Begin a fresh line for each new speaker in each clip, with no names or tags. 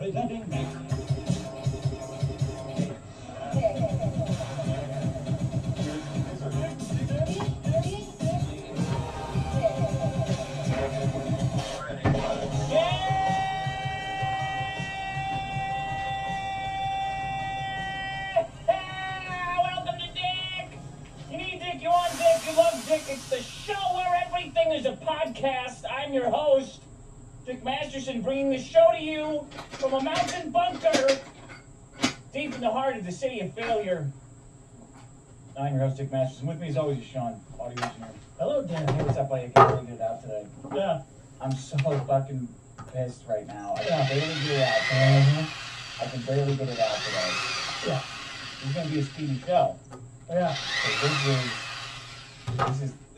presenting next.
It's the show where everything is a podcast. I'm your host, Dick Masterson, bringing the show to you from a mountain bunker deep in the heart of the city of failure. I'm your host, Dick Masterson. With me as always is Sean, audio engineer.
Hello, Dan.
Hey, what's up, buddy? I can barely get it out today.
Yeah.
I'm so fucking pissed right now. I can barely get it out today. I can barely get it out today.
Yeah.
This is going to be a speedy show.
Yeah.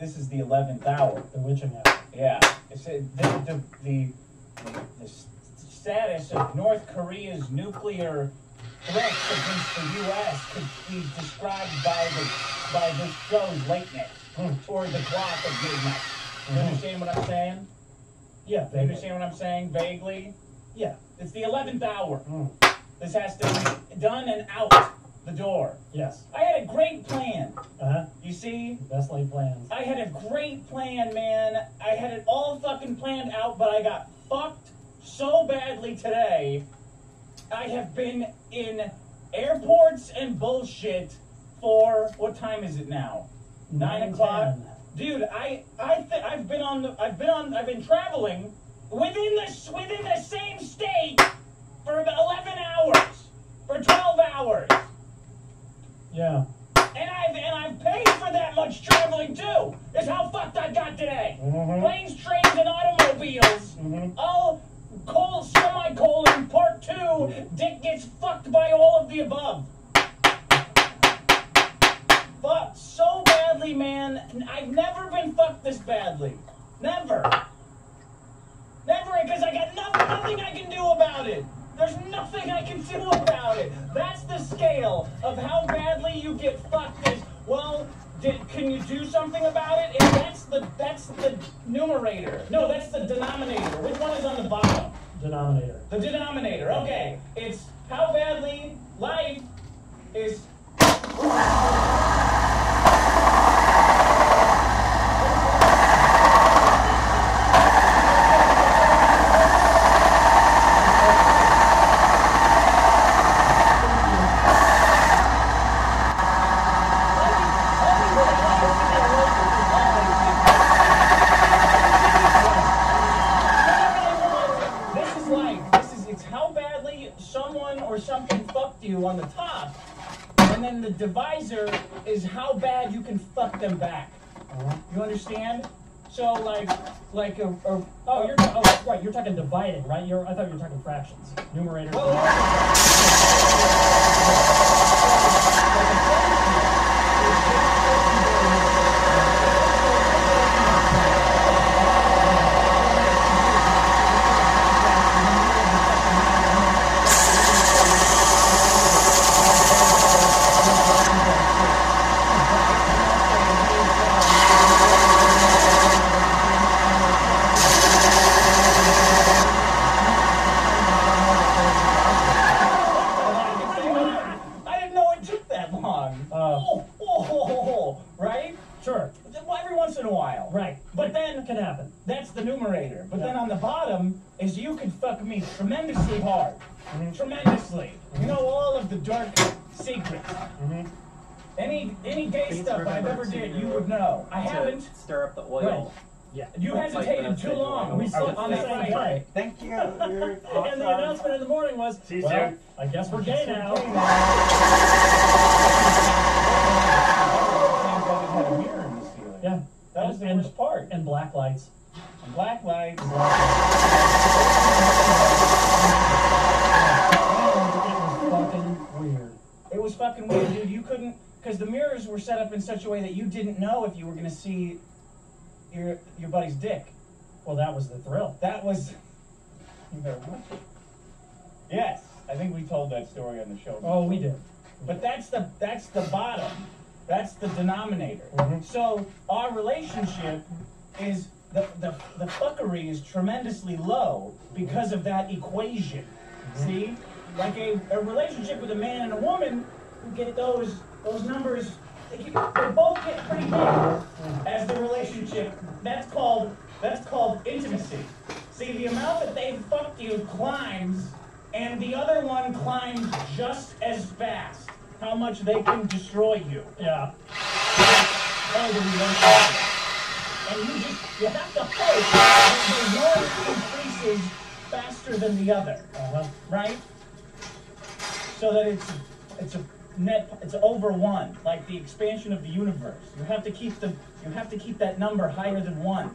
This is the 11th hour.
The witching hour.
Yeah. It's the status of North Korea's nuclear threats against the U.S. could be described by this show's lateness toward the clock of midnight. You understand what I'm saying?
Yeah.
You understand what I'm saying? Vaguely?
Yeah.
It's the 11th hour. This has to be done and out the door.
Yes.
I had a great plan. You see?
Best laid plans.
I had a great plan, man. I had it all fucking planned out, but I got fucked so badly today. I have been in airports and bullshit for, what time is it now? 9 o'clock?
10.
Dude, I've been traveling within the same state for about 11 hours, for 12 hours.
Yeah.
And I've paid for that much traveling too. Is how fucked I got today. Planes, trains, and automobiles. All semicolon part 2. Dick gets fucked by all of the above. Fucked so badly, man. I've never been fucked this badly. Never. Never, because I got nothing I can do about it. There's nothing I can do about it. That's the scale of how badly you get fucked. Is, well, can you do something about it? And that's the numerator. No, that's the denominator. Which one is on the bottom?
Denominator.
The denominator. Okay. It's how badly life is. On the top, and then the divisor is how bad you can fuck them back. You understand? So right,
You're talking dividing, right? I thought you were talking fractions. Numerator.
Right?
Sure.
Well, every once in a while.
Right.
But then
it can happen.
That's the numerator. But
Yeah.
then on the bottom is you can fuck me tremendously hard. Tremendously. You know all of the dark secrets. Any gay stuff I've ever did, you would know. I haven't.
Stir up the oil.
Yeah.
You hesitated too long.
We slept on the same day.
Thank you.
And the announcement in the morning was, well, I guess we're gay now.
Had a mirror in the ceiling.
Yeah.
That was the worst part.
And black lights.
And black lights.
It was fucking weird.
It was fucking weird, dude. You couldn't, because the mirrors were set up in such a way that you didn't know if you were going to see your buddy's dick.
Well, that was the thrill.
That was. Yes, I think we told that story on the show.
Oh, we did.
But that's the bottom. That's the denominator. So our relationship is the fuckery is tremendously low because of that equation. See? Like a relationship with a man and a woman who get those numbers, they both get pretty big as the relationship. That's called intimacy. See, the amount that they fucked you climbs, and the other one climbs just as fast. How much they can destroy you.
Yeah.
Oh, the relationship. And you have to hope that the one increases faster than the other. Right? So that it's over one, like the expansion of the universe. You have to keep that number higher than one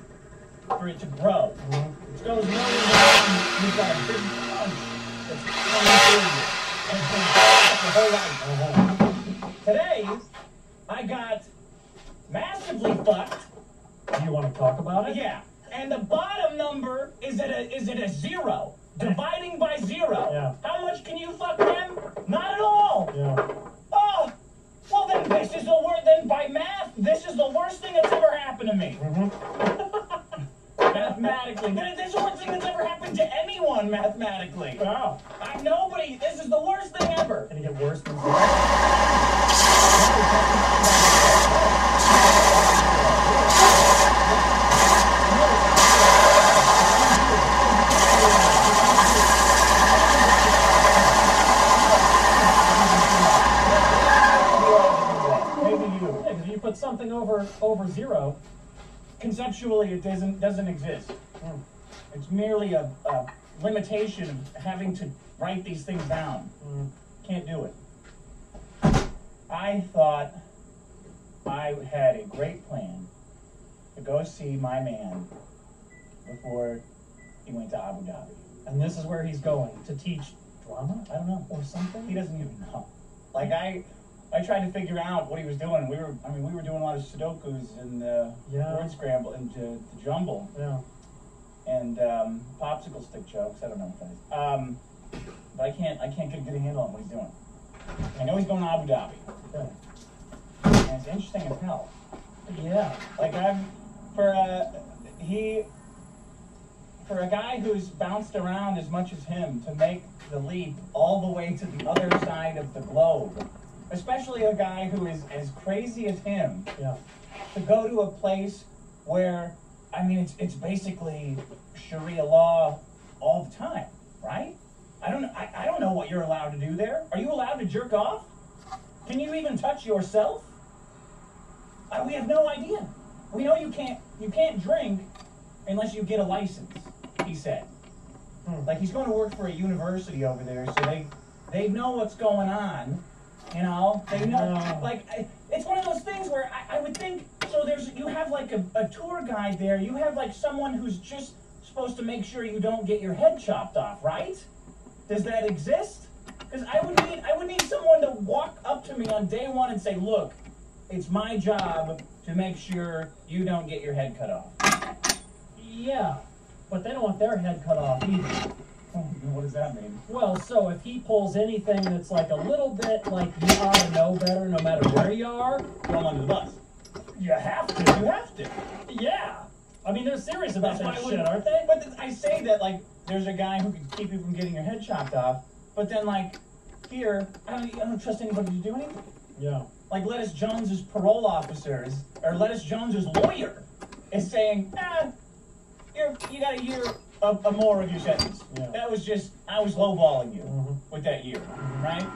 for it to grow. It goes more than one, you've got a big punch that's coming through you. And it's going to fuck your whole life. Today, I got massively fucked.
Do you want to talk about it?
Yeah. And the bottom number is at a 0. Dividing by 0.
Yeah.
How much can you fuck them? Not at all.
Yeah.
Oh, well then this is the worst. Then by math, this is the worst thing that's ever happened to me. Mathematically, this is the worst thing that's ever happened to anyone mathematically.
Wow.
Nobody. This is the worst thing ever.
Can it get worse than put something over 0,
conceptually it doesn't exist. It's merely a limitation of having to write these things down. Can't do it. I thought I had a great plan to go see my man before he went to Abu Dhabi.
And this is where he's going to teach drama?
I don't know.
Or something?
He doesn't even know. Like I tried to figure out what he was doing. We were doing a lot of Sudokus and word scramble and the jumble.
Yeah.
And popsicle stick jokes. I don't know what that is. But I can't get a good handle on what he's doing. I know he's going to Abu Dhabi.
Okay.
And it's interesting as hell.
Yeah.
Like for a guy who's bounced around as much as him to make the leap all the way to the other side of the globe, especially a guy who is as crazy as him, to go to a place where, I mean, it's basically Sharia law all the time, right? I don't know what you're allowed to do there. Are you allowed to jerk off? Can you even touch yourself? We have no idea. We know you can't drink unless you get a license, he said. Like, he's going to work for a university over there, so they know what's going on. You know, they know, like, it's one of those things where I would think, so you have like a tour guide there, you have like someone who's just supposed to make sure you don't get your head chopped off, right? Does that exist? Because I would need someone to walk up to me on day one and say, look, it's my job to make sure you don't get your head cut off.
Yeah, but they don't want their head cut off either.
What does that mean?
Well, so if he pulls anything that's like a little bit like you ought to know better no matter where you are,
throw him under the bus.
You have to.
You have to.
Yeah. I mean, they're serious about that shit,
aren't they? But I say that, like, there's a guy who can keep you from getting your head chopped off, but then, like, here, I don't trust anybody to do anything.
Yeah.
Like, Lettuce Jones's parole officers, or Lettuce Jones's lawyer, is saying, you got a year of more of your sentence.
Yeah.
That was just, I was lowballing you with that year, right?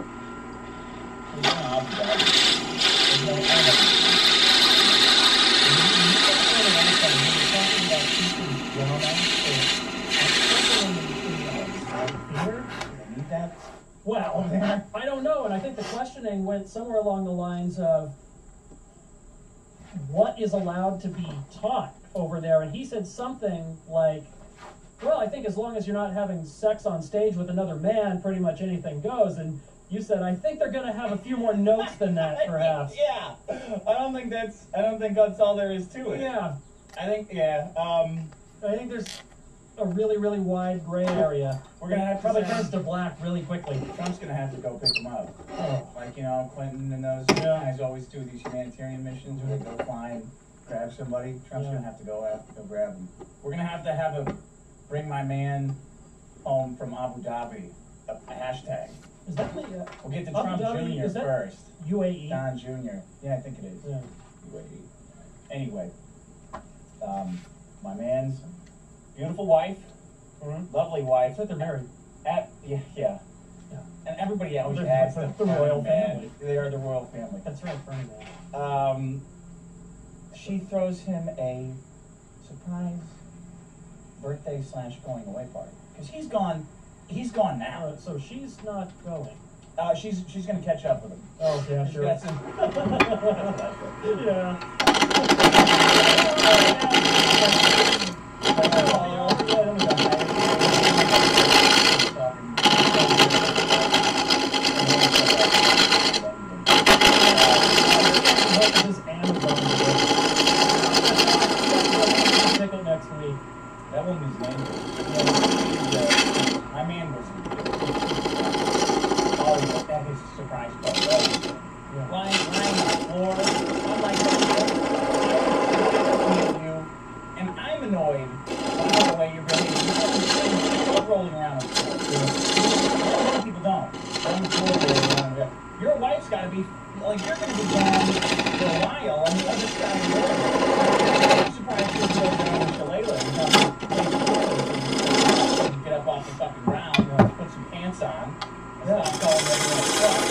Well, I don't know, and I think the questioning went somewhere along the lines of what is allowed to be taught over there, and he said something like, well, I think as long as you're not having sex on stage with another man, pretty much anything goes, and you said, I think they're going to have a few more notes than that, perhaps.
Yeah, I don't think that's all there is to it.
Yeah.
I think
there's a really, really wide gray area.
We're going to have to
probably turns to black really quickly.
Trump's going to have to go pick them up.
Oh.
Like, you know, Clinton and those guys always do these humanitarian missions where they go fly and grab somebody. Trump's going to have to go grab them. We're going to have a bring my man home from Abu Dhabi a hashtag.
Is that the
We'll get to
Abu
Trump
Dhabi,
Jr.
is that
first.
UAE?
Don Jr. Yeah, I think it is.
Yeah.
UAE. Anyway, my man's beautiful wife, lovely wife.
I thought they're married.
Yeah. And everybody always
They're
adds
the royal family.
They are the royal family.
That's right, Ferdinand.
She throws him a surprise birthday / going away party because he's gone. He's gone now.
So she's not going.
She's gonna catch up with him.
Oh yeah,
She's
sure.
got some.
Yeah. Next week.
That one was lame. My man was always at his surprise party. Lying on the floor. I'm like, you, and I'm annoyed by the way you're behaving. You're rolling around on the floor. Most people don't. On the floor, rolling around. Your wife's got to be like you're going to be gone for a while. I mean, I just got to I'm surprised you didn't go down to Shalala and get up off the fucking ground, put some pants on, and stop calling everyone a fuck.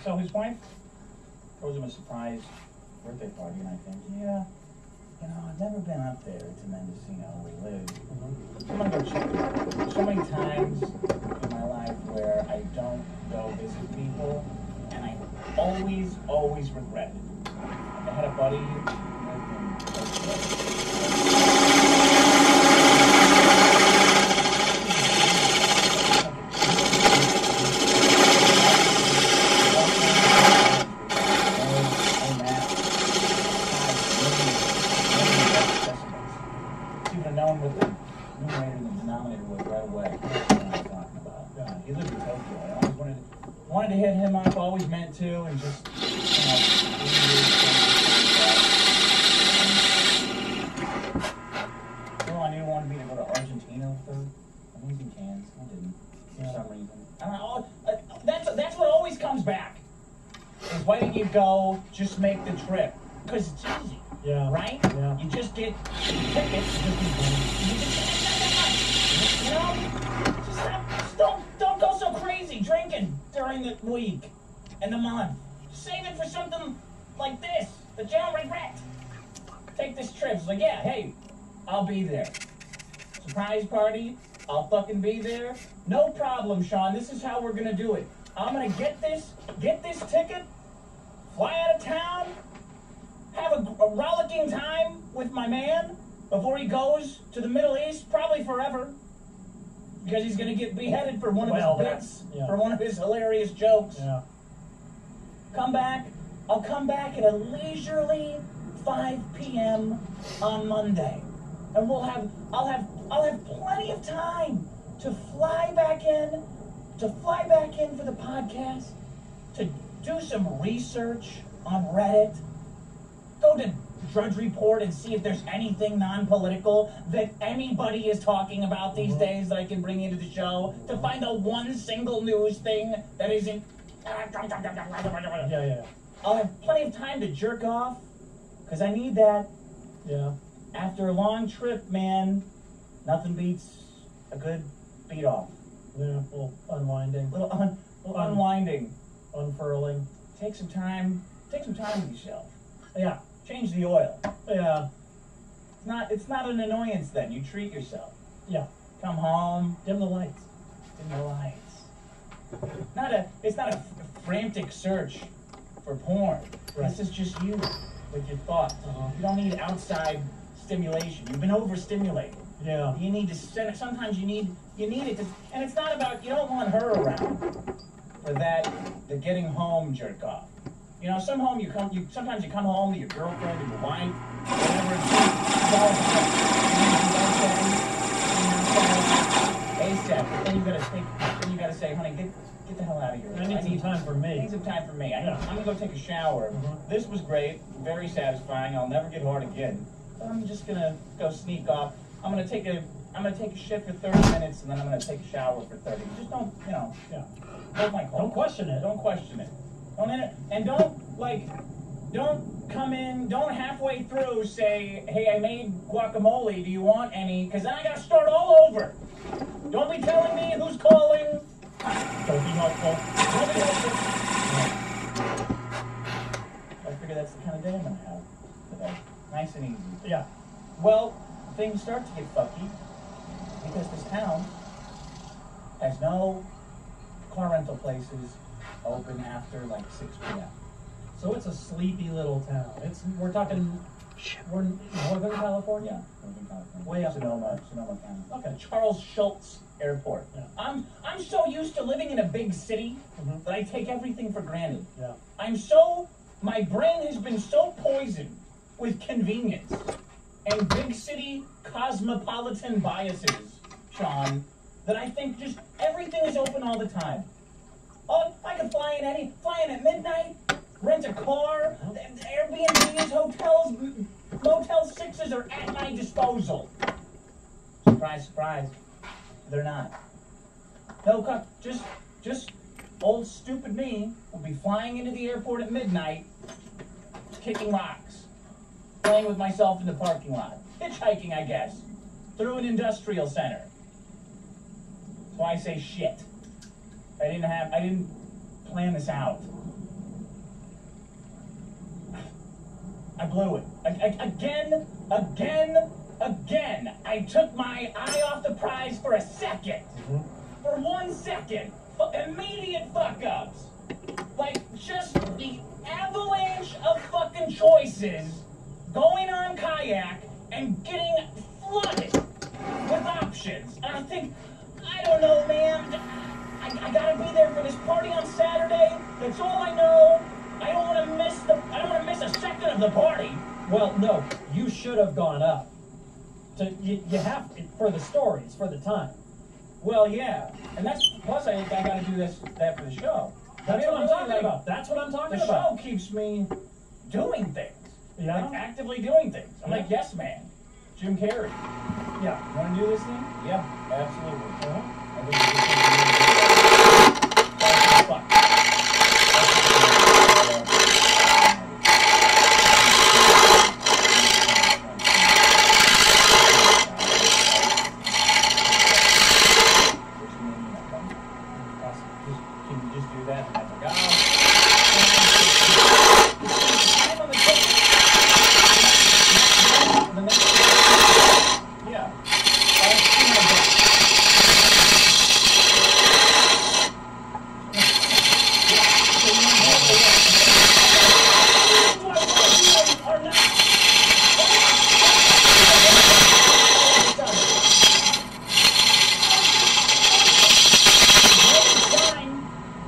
So his wife throws him a surprise birthday party, and I think, yeah, I've never been up there to Mendocino where we live. I'm gonna go check it out. So many times in my life where I don't go visit people, and I always regret it. I had a buddy who lived known what the numerator and the denominator was right away. That's what I'm talking about. He lived in Tokyo. I always wanted to hit him up, always meant to, and just, Well, I knew he wanted me to go to Argentina for amazing cans. I didn't, for some reason. That's what always comes back. Is why didn't you go, just make the trip? Because it's easy.
Yeah.
Right?
Yeah.
You just get tickets. Just don't go so crazy drinking during the week and the month. Save it for something like this that you don't regret. Take this trip. It's like, yeah, hey, I'll be there. Surprise party, I'll fucking be there. No problem, Sean. This is how we're gonna do it. I'm gonna get this ticket, fly out of town, have a rollicking time with my man before he goes to the Middle East, probably forever, because he's going to get beheaded for one of his bits, for one of his hilarious jokes.
Yeah.
Come back. I'll come back at a leisurely 5 p.m. on Monday, and I'll have plenty of time to fly back in for the podcast, to do some research on Reddit. Go to Drudge Report and see if there's anything non-political that anybody is talking about these days that I can bring into the show. To find the one single news thing that isn't.
Yeah.
I'll have plenty of time to jerk off, because I need that.
Yeah.
After a long trip, man, nothing beats a good beat off.
Yeah. A little unwinding.
Little unwinding.
Unfurling.
Take some time with yourself.
Yeah.
Change the oil.
Yeah.
It's not an annoyance then. You treat yourself.
Yeah.
come home,
Dim the lights.
dim the lights. It's not a frantic search for porn.
Right.
This is just you with your thoughts. You don't need outside stimulation. You've been overstimulated.
Yeah.
You need to sometimes you need it to, and it's not about, you don't want her around for the getting home jerk off. You know, sometimes you come home to your girlfriend or your wife, whatever it's all about. ASAP. But then you gotta say, honey, get the hell out of here.
I need some time for me.
I need some time for me. I'm gonna go take a shower.
Mm-hmm.
This was great, very satisfying. I'll never get hard again. But I'm just gonna go sneak off. I'm gonna take a shit for 30 minutes, and then I'm gonna take a shower for 30. Just don't, you know.
Yeah.
Hold my call.
Don't question it.
Don't question it. Don't come in. Don't halfway through say, "Hey, I made guacamole. Do you want any?" Because then I gotta start all over. Don't be telling me who's calling. Don't be helpful. Don't be helpful. I figure that's the kind of day I'm gonna have today. Nice and easy.
Yeah.
Well, things start to get fucky because this town has no car rental places open after like 6 p.m.
So it's a sleepy little town. We're talking. We're in Northern California.
Yeah, Northern California.
Way up.
Sonoma County.
Okay.
Charles Schultz Airport.
Yeah.
I'm so used to living in a big city
Mhm.
that I take everything for granted.
Yeah.
My brain has been so poisoned with convenience and big city cosmopolitan biases, Sean, that I think just everything is open all the time. Oh, I can fly in at midnight, rent a car, Airbnbs, hotels, Motel 6s are at my disposal. Surprise, surprise, they're not. No, just old stupid me will be flying into the airport at midnight, kicking rocks, playing with myself in the parking lot, hitchhiking, I guess, through an industrial center. That's why I say shit. I didn't plan this out. I blew it. Again. I took my eye off the prize for a second.
Mm-hmm.
For 1 second. Immediate fuck-ups. Like, just the avalanche of fucking choices going on kayak and getting flooded with options. And I think, I don't know, man. I gotta be there for this party on Saturday. That's all I know. I don't want to miss a second of the party.
Well, no, you should have gone up. You have to, for the stories, for the time.
Well, yeah, and that's plus I got to do that for the show.
That's what I'm talking about. That's what I'm talking about.
The show keeps me doing things.
Yeah.
Like actively doing things. I'm
Yeah.
like, yes, man. Jim Carrey.
Yeah.
You want to do this thing? Yeah, absolutely.
Uh-huh.
I think it's fuck. Can you just do that? And I'm like, yeah.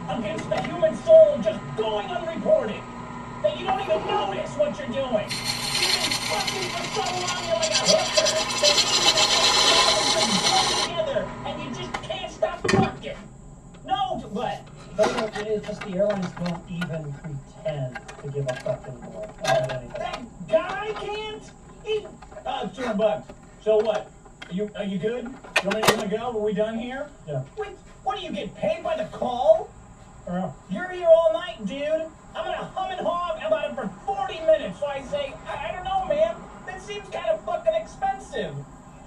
Against the human soul just going unreported. That you don't even notice what you're doing. You've been fucking for so long, you're like a hooker. That you just together and you just can't stop fucking. No, what?
It's just the airlines don't even pretend to give a fuck anymore about anything.
That guy can't? $200. So what? Are you good? You want to go? Are we done here?
Yeah.
Wait, what do you get paid by the call? You're here all night, dude. I'm gonna hum and haw about it for 40 minutes. So I say, I don't know, man. That seems kind of fucking expensive.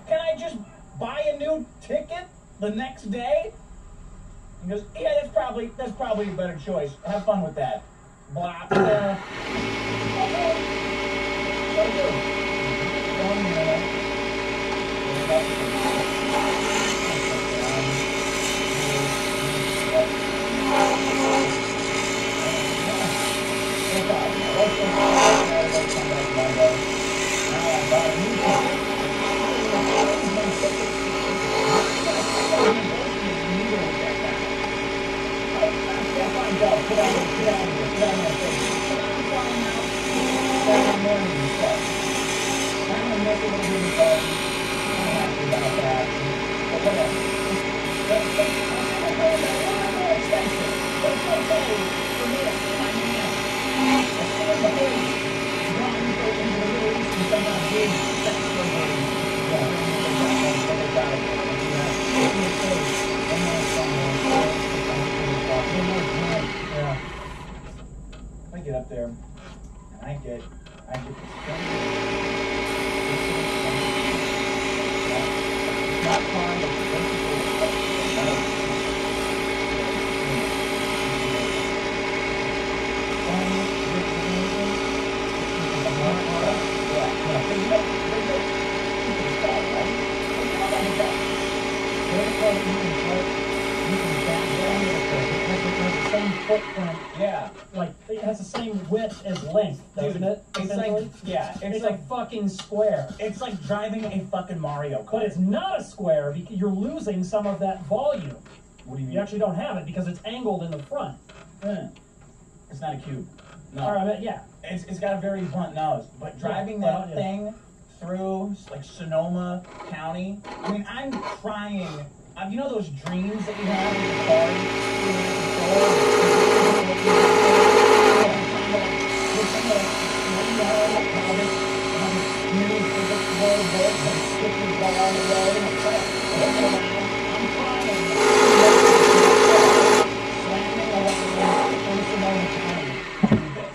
Can I just buy a new ticket the next day? He goes, yeah, that's probably a better choice. Have fun with that. Blah. Okay. So do. Go, get out of here, get out of here, get out of my face. Come on, I'm flying out. Saturday morning, you said. I'm gonna miss a little bit of the party. I'm not happy about that. But whatever. It's a little more expensive. But it's okay for me to see my man. I see him the police. Gone into the Middle East and somehow did sex slavery. Yeah. They got it. Yeah. I get up there and I get this thing. It's not fun, but it's basically
the same footprint.
Yeah.
Like, it has the same width as length, doesn't it?
It's like, yeah,
it's like a fucking square.
It's like driving a fucking Mario Kart.
But it's not a square because you're losing some of that volume.
What do you mean?
You actually don't have it because it's angled in the front.
It's not a cube. No.
Or, I mean, yeah.
It's got a very blunt nose. But driving that thing through, like, Sonoma County, I mean, I'm trying. You know those dreams that you have with your car?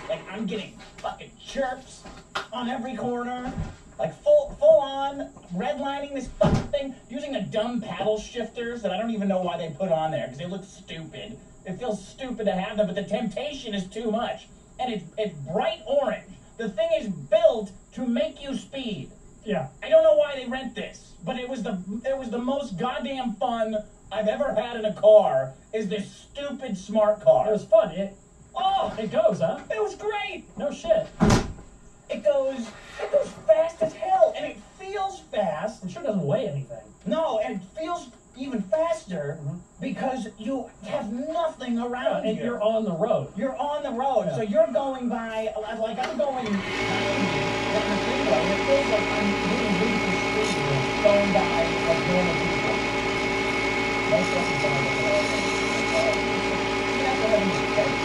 Like, I'm getting fucking chirps on every corner. Like full on redlining this fucking thing using the dumb paddle shifters that I don't even know why they put on there because they look stupid. It feels stupid to have them, but the temptation is too much. And it's bright orange. The thing is built to make you speed.
Yeah.
I don't know why they rent this, but it was the most goddamn fun I've ever had in a car. Is this stupid smart car?
It was fun. It goes, huh?
It was great.
No shit.
It goes fast as hell, and it feels fast.
I'm sure it doesn't weigh anything.
No, and it feels even faster because you have nothing around you.
And you're on the road.
You're on the road, so you're going by, like I'm going 90 on the freeway, and it feels like I'm moving really speed, going by like normal people. Most of the time, you have to have a mistake.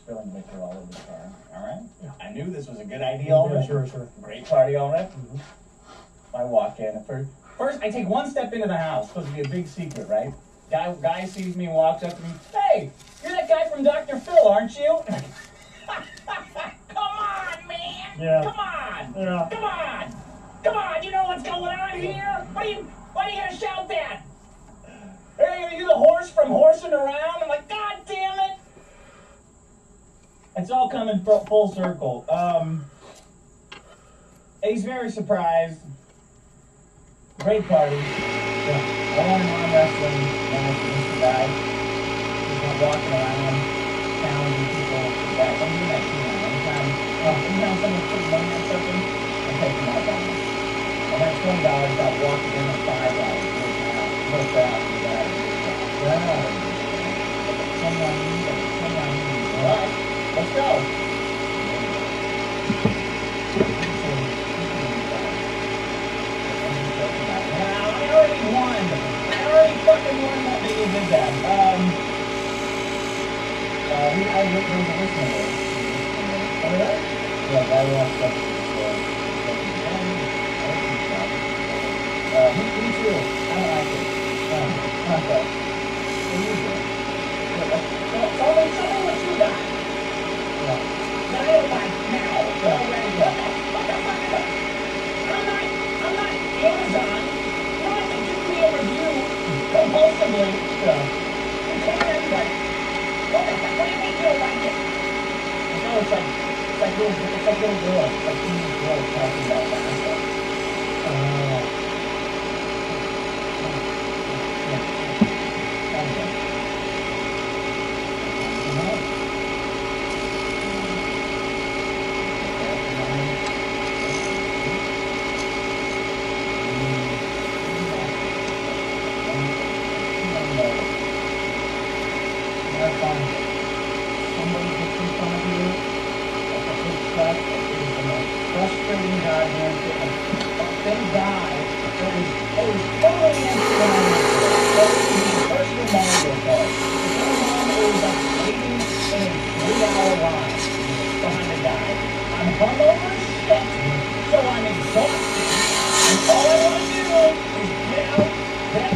Spilling liquor all over the car. All right. Yeah. I knew this was a good idea already.
Yeah, sure.
Great party already. I walk in. First, I take one step into the house. Supposed to be a big secret, right? Guy sees me and walks up to me. Hey, you're that guy from Dr. Phil, aren't you? Come on, man.
Yeah.
Come on.
Yeah.
Come on. Come on. You know what's going on here? Why are you gonna shout that? Hey, are you the horse from horsing around? I'm like, God damn it. It's all coming full circle. He's very surprised. Great party. Yeah. One arm wrestling match against the guy. He's not walking around challenging people with that. I'm doing that too now. Anytime someone puts money on something, I'm taking my balance. And that $20 got walking in at $5. No crap. All right. Let's go. Now, I already won. I already fucking won that they did that. There was a listener there. Oh, really? Yeah, I watched that. Me too. I don't like it. Okay. What do you do? Tell me what you got. Yeah. Now, I don't like now. Already. What the fuck? I'm not Amazon. You don't have to give me a review compulsively. Yeah. You can't, but little girls, like teenage girls talking about basketball. Somebody gets in front of you, like a big truck, it is the most frustrating goddamn thing. Thank God it was totally instrumental. The person who mowed their car. The person who was like waiting in a 3-hour line behind a guy. I'm hungover as shit, so I'm exhausted. And all I want to do is get out that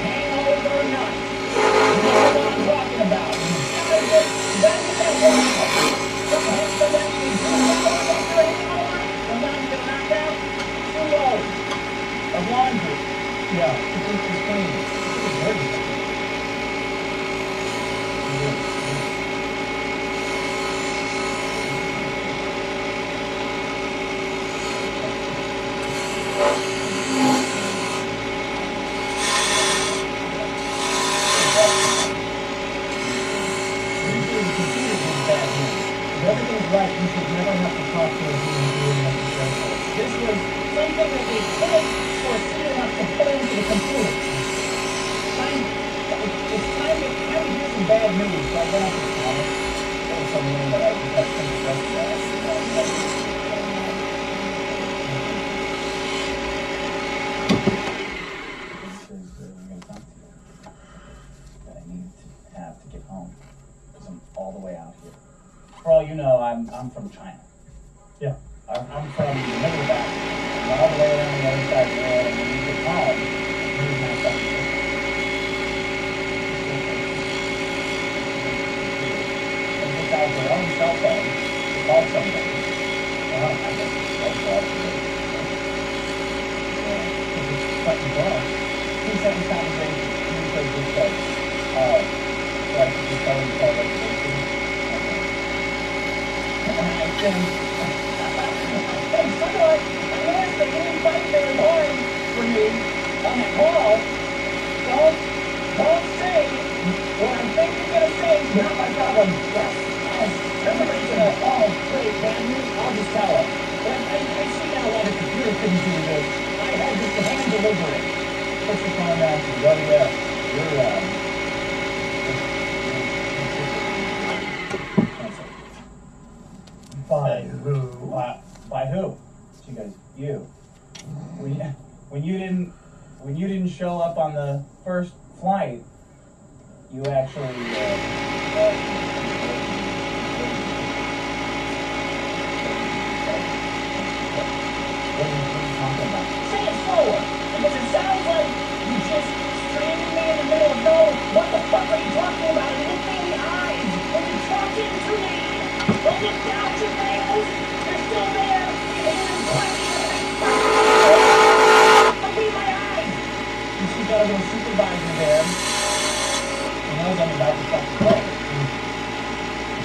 hangover nut. You know what I'm talking about. Of laundry. Yeah, the beach is clean. It's dirty. Everything's right, you should never have to talk to a human being necessarily. This was something that they couldn't foresee enough to put into the computer. It's time to hear some bad news, so I went up to the comic. There was some name that I just had some stuff that this is I'm going to talk to you that I need to have to get home because I'm all the way out here. For all you know, I'm from China.
Yeah.
I'm from the middle of that. I'm all the way around the other side of the world, and when you get home, here's my fucking thing. And just out their own cell phone, call somebody. I guess it's called call. If it's fucking wrong, 2-second conversation, usually just like, so I can just tell them to call reservation. And I think somewhat, I noticed they didn't fight very hard for me on that call. Don't say what I think you're going to say is not my problem. Yes. Everybody's going to, oh, great, bad news, I'll just tell them. But I see now why the computer couldn't do this. I had just to hand deliver it. Push the phone back and go, yeah, you're, By who? By who? She goes, you. When you didn't show up on the first flight, you actually what are you talking about? Say it slower, because it sounds like you just stranded me in the middle of nowhere. What the fuck are you talking about? Look me in the eyes when you're talking to me. Don't look down at your nails. They're still there. Your hands clenching. Look me in my eyes. And she's got a little supervisor there. He knows I'm about to fucking play.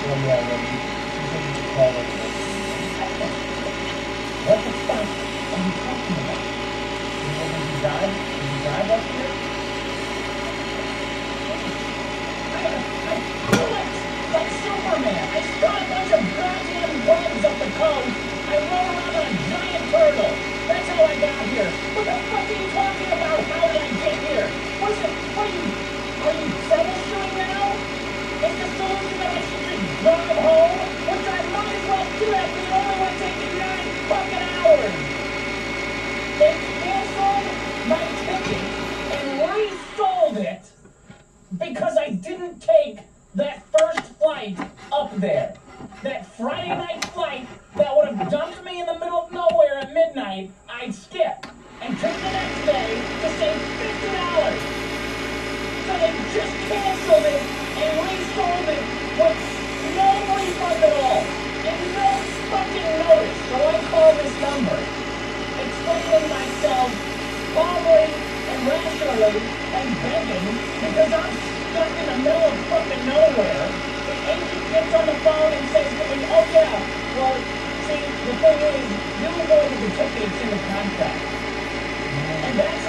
So yeah, she said you could call her. What the fuck are you talking about? Did you drive? Did you drive up here? I feel like Superman. I saw a bunch of goddamn webs up the coast. I rode around on a giant turtle. That's how I got here. What the fuck are you talking about? How did I get here? What are you troubleshooting now? Is the solution that I should just drive home? Which I might as well do that, but it only would take me 9 fucking hours. They canceled my ticket and resold it because I didn't take that first flight up there. That Friday night flight that would have dumped me in the middle of nowhere at midnight, I'd skip and took the next day to save $50. So they just canceled it and resold it with no refund at all and no fucking notice. So I call this number, explaining myself calmly and rationally and begging because I'm stuck in the middle of fucking nowhere. And gets on the phone and says to me, oh yeah, well, see, the thing is, you avoided the ticket, it's in the contract. And that's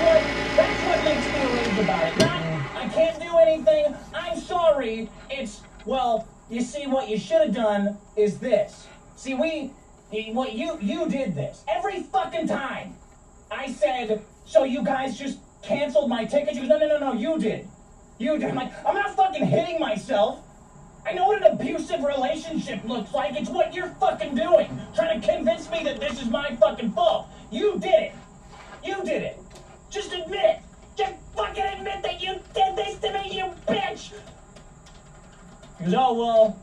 what makes me rage about it. Not, I can't do anything, I'm sorry, it's, well, you see, what you should have done is this. See, you did this. Every fucking time I said, so you guys just canceled my ticket? You goes, no, you did. You did. I'm like, I'm not fucking hitting myself. I know what an abusive relationship looks like. It's what you're fucking doing. Trying to convince me that this is my fucking fault. You did it. You did it. Just admit it. Just fucking admit that you did this to me, you bitch. He goes, oh, well,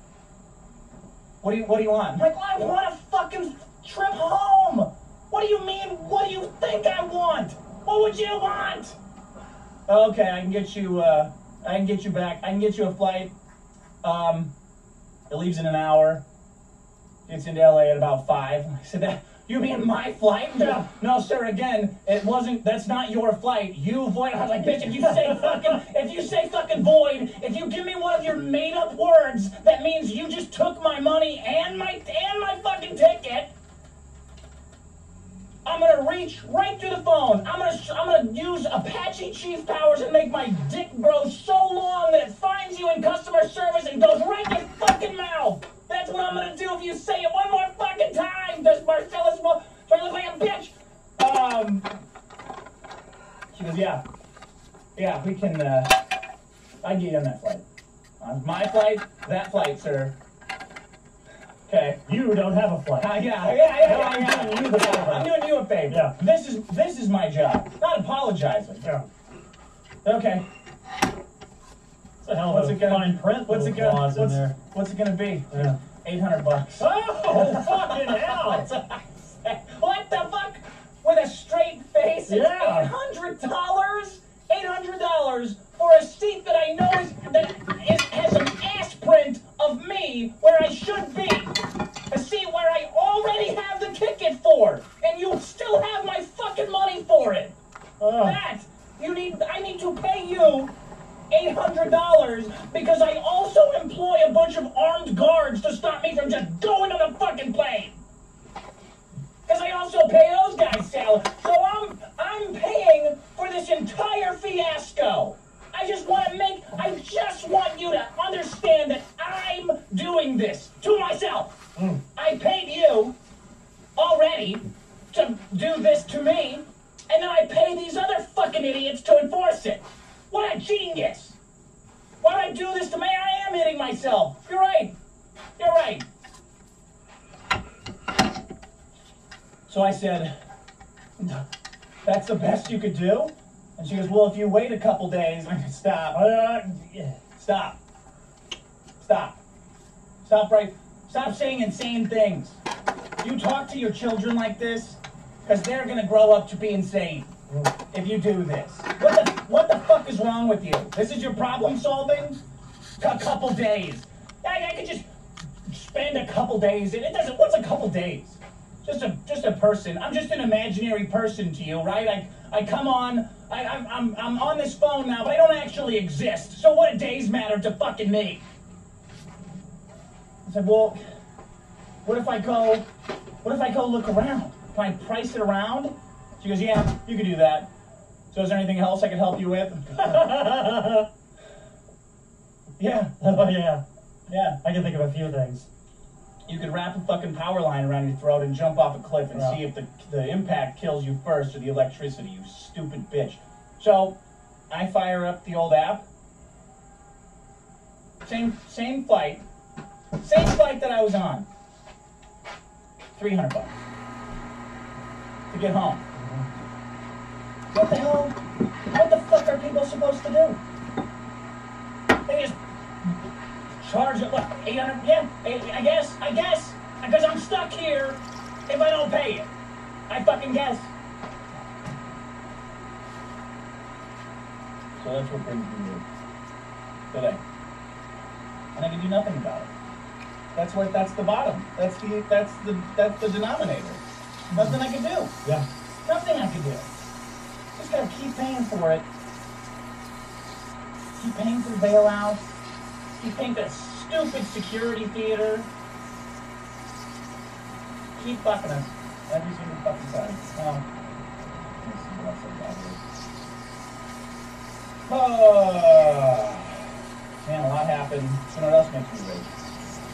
what do you want? I'm like, well, I want a fucking trip home. What do you mean? What do you think I want? What would you want? Okay, I can get you back. I can get you a flight. It leaves in an hour. It's into LA at about 5. I said, that, you mean my flight? No, sir, again, it wasn't, that's not your flight. You void. I was like, bitch, if you say fucking void, if you give me one of your made up words, that means you just took my money and my fucking ticket. I'm gonna reach right through the phone. I'm gonna use Apache Chief powers and make my dick grow so long that it finds you in customer service and goes right in your fucking mouth. That's what I'm gonna do if you say it one more fucking time. Does Marcellus look like a bitch? She goes, yeah, we can. I can get you on that flight. On my flight, that flight, sir. Okay.
You don't have a flight.
Yeah.
I'm doing you the favor.
I'm doing you a favor.
Yeah.
This is my job. Not apologizing.
Yeah.
Okay.
It's a hell of a fine print. What's it
gonna be?
Yeah.
$800.
Oh, fucking hell!
What the fuck? With a straight face?
Yeah.
$800? $800 for a seat that I know has an ass print of me where I should be. A seat where I already have the ticket for, and you still have my fucking money for it. I need to pay you $800 because I also employ a bunch of armed guards to stop me from just going on the fucking plane. Because I also pay those guys salary. So I'm paying for this entire fiasco. I just want you to understand that I'm doing this to myself. I paid you already to do this to me, and then I pay these other fucking idiots to enforce it. What a genius! Why would I do this to me? I am hitting myself. You're right. You're right. So I said, that's the best you could do? And she goes, well, if you wait a couple days, I said, stop. Stop saying insane things. You talk to your children like this, because they're going to grow up to be insane if you do this. What the fuck is wrong with you? This is your problem solving? A couple days. I could just spend a couple days. What's a couple days? Just a person. I'm just an imaginary person to you, right? I come on, I'm on this phone now, but I don't actually exist. So what do days matter to fucking me? I said, well, what if I go look around? Can I price it around? She goes, yeah, you can do that. So is there anything else I can help you with? Yeah.
Oh, yeah. Yeah, I can think of a few things.
You could wrap a fucking power line around your throat and jump off a cliff and see if the impact kills you first or the electricity, you stupid bitch. So, I fire up the old app. Same flight. Same flight that I was on. $300 to get home. What the hell? What the fuck are people supposed to do? They just charge it, what, 800? Yeah, I guess, because I'm stuck here if I don't pay it. I fucking guess. So that's what brings me here today. And I can do nothing about it. That's the bottom. That's the denominator. Nothing I can do.
Yeah.
Nothing I can do. Just gotta keep paying for it. Keep paying for the bailout. Keep paying for stupid security theater. Keep fucking us every single fucking time. Let me see what else I got here. Man, a lot happened. You know what else makes me rage?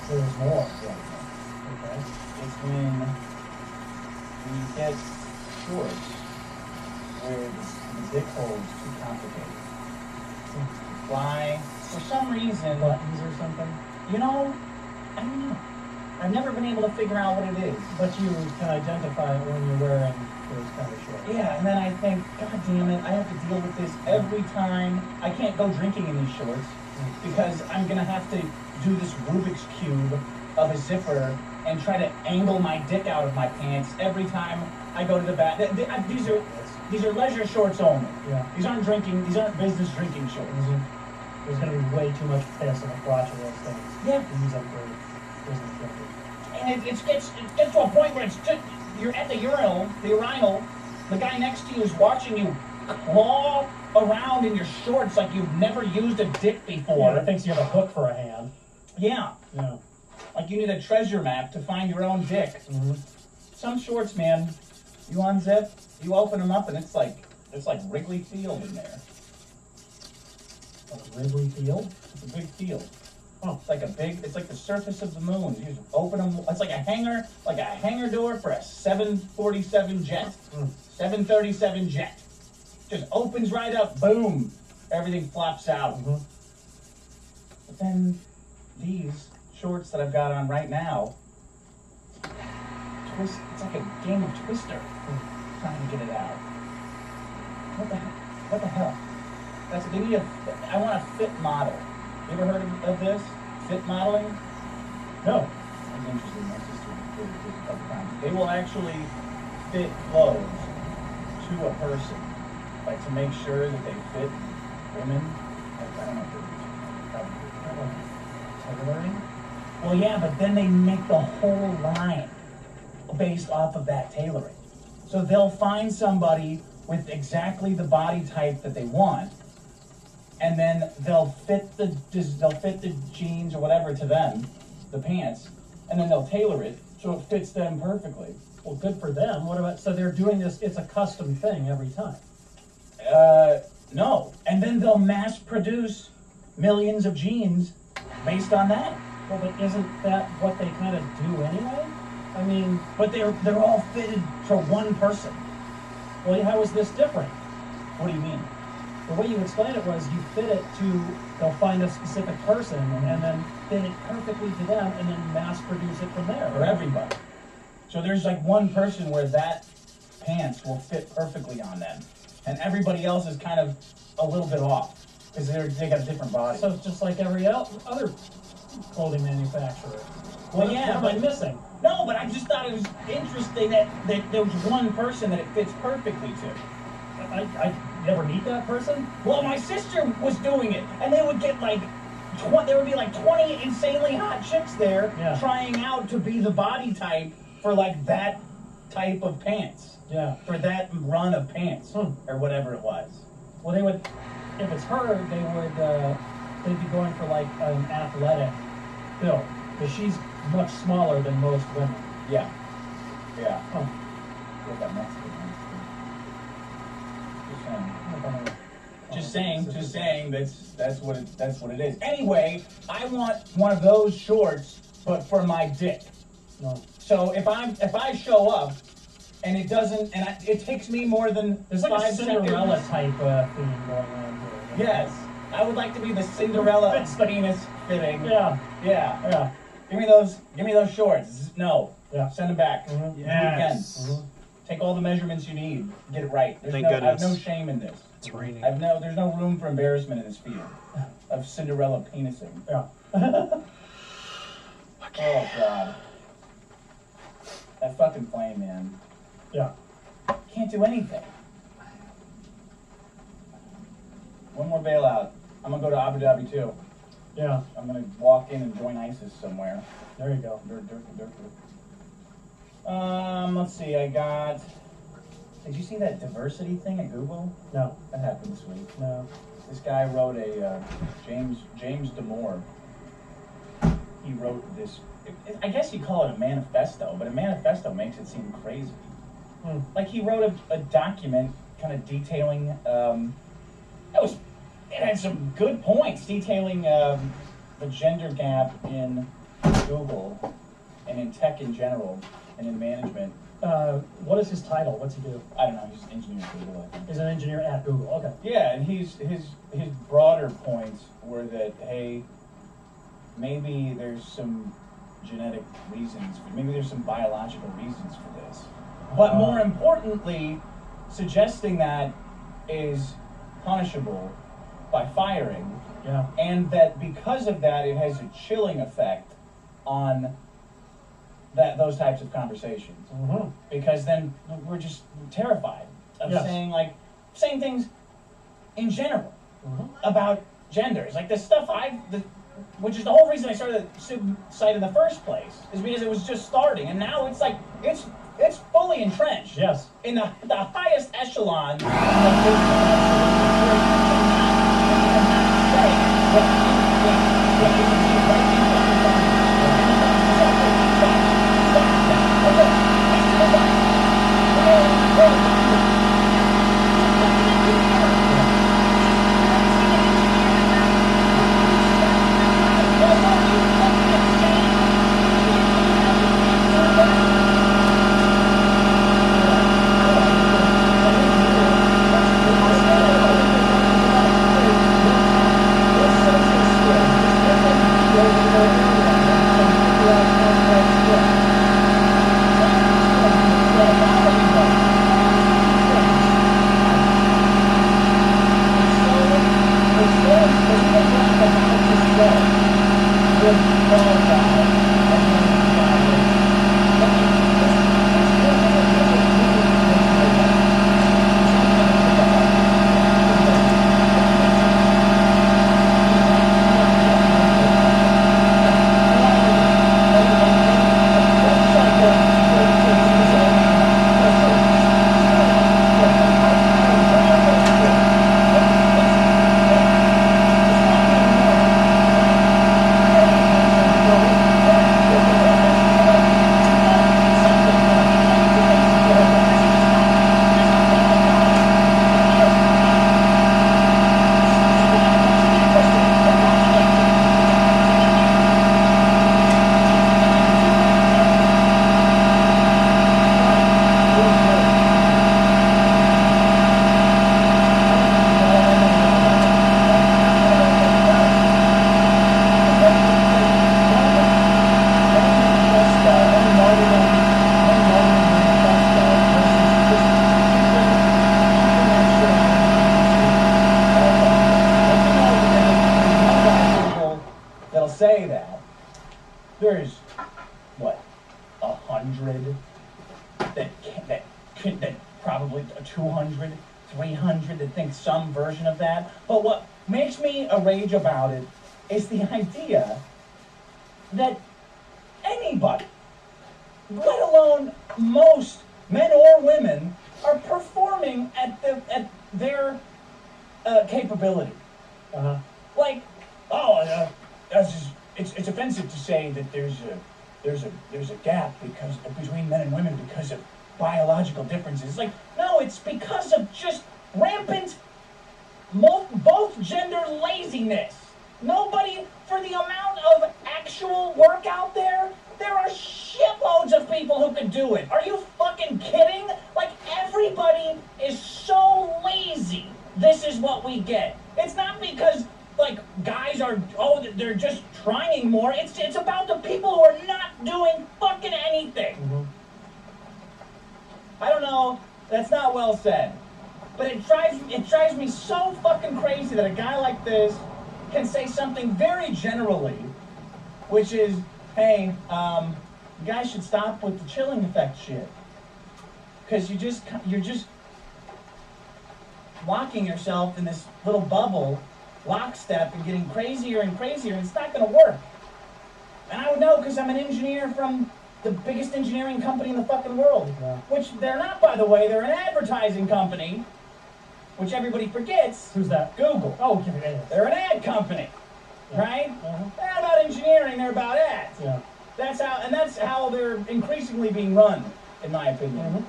There's more.
Yeah.
Okay.
It's when you get shorts where the dick hole's too complicated. Why? For some reason,
Buttons or something.
you know, I don't know. I've never been able to figure out what it is.
But you can identify it when you're wearing those kind of shorts.
Yeah, and then I think, God damn it, I have to deal with this every time. I can't go drinking in these shorts because I'm gonna have to do this Rubik's Cube of a zipper and try to angle my dick out of my pants every time I go to the bathroom. These are leisure shorts only.
Yeah.
These aren't drinking. These aren't business drinking shorts.
There's going to be way too much piss in the crotch of those things.
Yeah.
To use them for business drinking.
And it gets to a point where it's just, you're at the urinal, the guy next to you is watching you claw around in your shorts like you've never used a dick before.
Yeah, it thinks you have a hook for a hand.
Yeah.
Yeah.
Like you need a treasure map to find your own dick.
Mm-hmm.
Some shorts, man, you unzip, you open them up, and it's like Wrigley Field in there.
Like Wrigley Field?
It's a big field.
Oh.
It's like the surface of the moon. You just open them. It's like a hangar door for a 747 jet. 737 jet. Just opens right up, boom. Everything flops out.
Mm-hmm.
But then these shorts that I've got on right now, it's like a game of Twister trying to get it out. What the hell? I want a fit model. You ever heard of this? Fit modeling?
No.
That's interesting. My sister did it a couple times. They will actually fit clothes to a person, like to make sure that they fit women. Like, I don't know if they're tailoring. Well, yeah, but then they make the whole line based off of that tailoring. So they'll find somebody with exactly the body type that they want, and then they'll fit the jeans or whatever to them, the pants, and then they'll tailor it so it fits them perfectly.
Well, good for them. What about, so they're doing this, it's a custom thing every time.
No. And then they'll mass produce millions of jeans based on that.
Well, but isn't that what they kind of do anyway? I mean,
But they're all fitted for one person.
well, how is this different?
What do you mean?
The way you explained it was you fit it to, they'll find a specific person and then fit it perfectly to them and then mass produce it from there.
For everybody. So there's like one person where that pants will fit perfectly on them, and everybody else is kind of a little bit off because they got a different body.
So it's just like every other clothing manufacturer.
Well, yeah,
what am I
but
missing?
no, but I just thought it was interesting that there was one person that it fits perfectly to.
I never meet that person?
Well, my sister was doing it, and they would get like, there would be like 20 insanely hot chicks there trying out to be the body type for like that type of pants.
Yeah.
For that run of pants, or whatever it was.
Well, they would, if it's her, they'd be going for like an athletic build, because she's much smaller than most women.
Yeah. Yeah.
Huh.
Get that Mexican one. Just saying. That's what it is. Anyway, I want one of those shorts, but for my dick.
No.
So if I show up and it doesn't, it takes me more than
There's like
5
a Cinderella
seconds.
type theme going on here.
Yes, I would like to be the Cinderella penis fitting.
Yeah.
Yeah. Give me those shorts. No.
Yeah.
Send them back.
Mm-hmm.
Yes. Mm-hmm. Take all the measurements you need. Get it right. I have no shame in this.
It's raining.
There's no room for embarrassment in this field of Cinderella penising.
Yeah.
Oh God. That fucking plane, man.
Yeah.
Can't do anything. One more bailout. I'm gonna go to Abu Dhabi too.
Yeah.
I'm gonna walk in and join ISIS somewhere.
There you go.
Let's see. I got. Did you see that diversity thing at Google?
No.
That happened this week.
No.
This guy wrote a James Damore. he wrote this. I guess you call it a manifesto, but a manifesto makes it seem crazy. Like he wrote a document, kind of detailing. It had some good points detailing the gender gap in Google and in tech in general and in management.
What is his title? What's he do?
I don't know. He's an engineer at Google, I think.
He's an engineer at Google. Okay.
Yeah, and his broader points were that, hey, maybe there's some genetic reasons, maybe there's some biological reasons for this. But more importantly, suggesting that is punishable by firing.
Yeah.
And that because of that, it has a chilling effect on those types of conversations. Because then we're just terrified of saying things in general about genders. Like the stuff which is the whole reason I started the site in the first place, is because it was just starting, and now it's like it's fully entrenched.
Yes.
In the highest echelon. Say that there's what 100 that probably 200 300 that think some version of that. But what makes me a rage about it is the idea that anybody, let alone most men or women, are performing at their capability. Like, it's offensive to say that there's a gap between men and women because of biological differences. Like, no, it's because of just rampant both gender laziness. Nobody, for the amount of actual work out there are shitloads of people who could do it. Are you fucking kidding? Like, everybody is so lazy. This is what we get. It's not because like guys are they're just trying more. It's about the people who are not doing fucking anything. I don't know. That's not well said. But it drives me so fucking crazy that a guy like this can say something very generally, which is, hey, you guys should stop with the chilling effect shit. Because you're just locking yourself in this little bubble, lockstep, and getting crazier and crazier, and it's not going to work. And I would know because I'm an engineer from the biggest engineering company in the fucking world. Yeah. Which they're not, by the way. They're an advertising company, which everybody forgets.
Who's that?
Google.
Oh, yeah.
They're an ad company, right? They're about engineering, they're about acts.
Yeah.
That's how they're increasingly being run, in my opinion.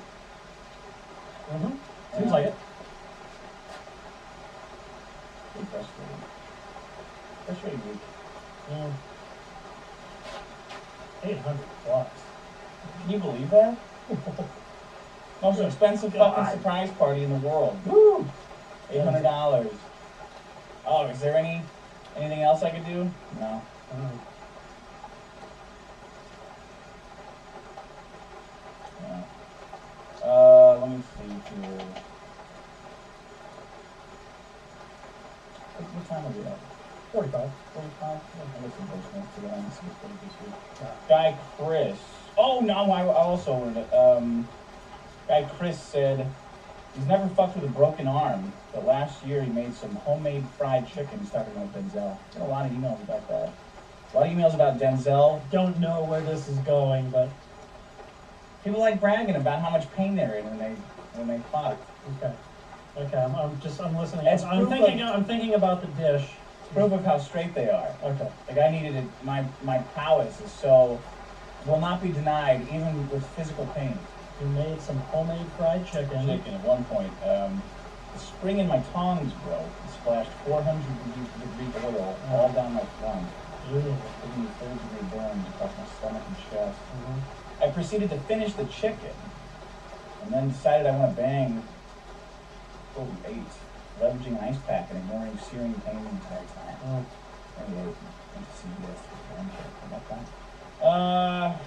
Seems like it.
Pretty frustrating. Frustrating week.
Yeah. 800 bucks.
Can you believe that? Most expensive fucking surprise party in the world.
Woo!
$800. Oh, is there anything else I could do? No. Yeah. Let me see here. What time are we at?
45.
45? I got some voice notes to get on this week. Guy Chris. Oh, no, I also wanted it. Guy Chris said he's never fucked with a broken arm, but last year he made some homemade fried chicken. He's talking about Denzel. Got a lot of emails about that. A lot of emails about Denzel.
Don't know where this is going, but
people like bragging about how much pain they're in when they fuck.
Okay. I'm listening.
It's
I'm thinking about the dish.
Proof of how straight they are.
Okay.
Like I needed it. My prowess is so will not be denied even with physical pain.
You made some homemade fried chicken.
At one point, the spring in my tongs broke and splashed 400 degree oil all down my thumb, giving me third-degree burns across my stomach and chest. I proceeded to finish the chicken, and then decided I want to bang before we ate, leveraging an ice pack and ignoring searing pain the entire time. Anyway, went to CBS. How about that?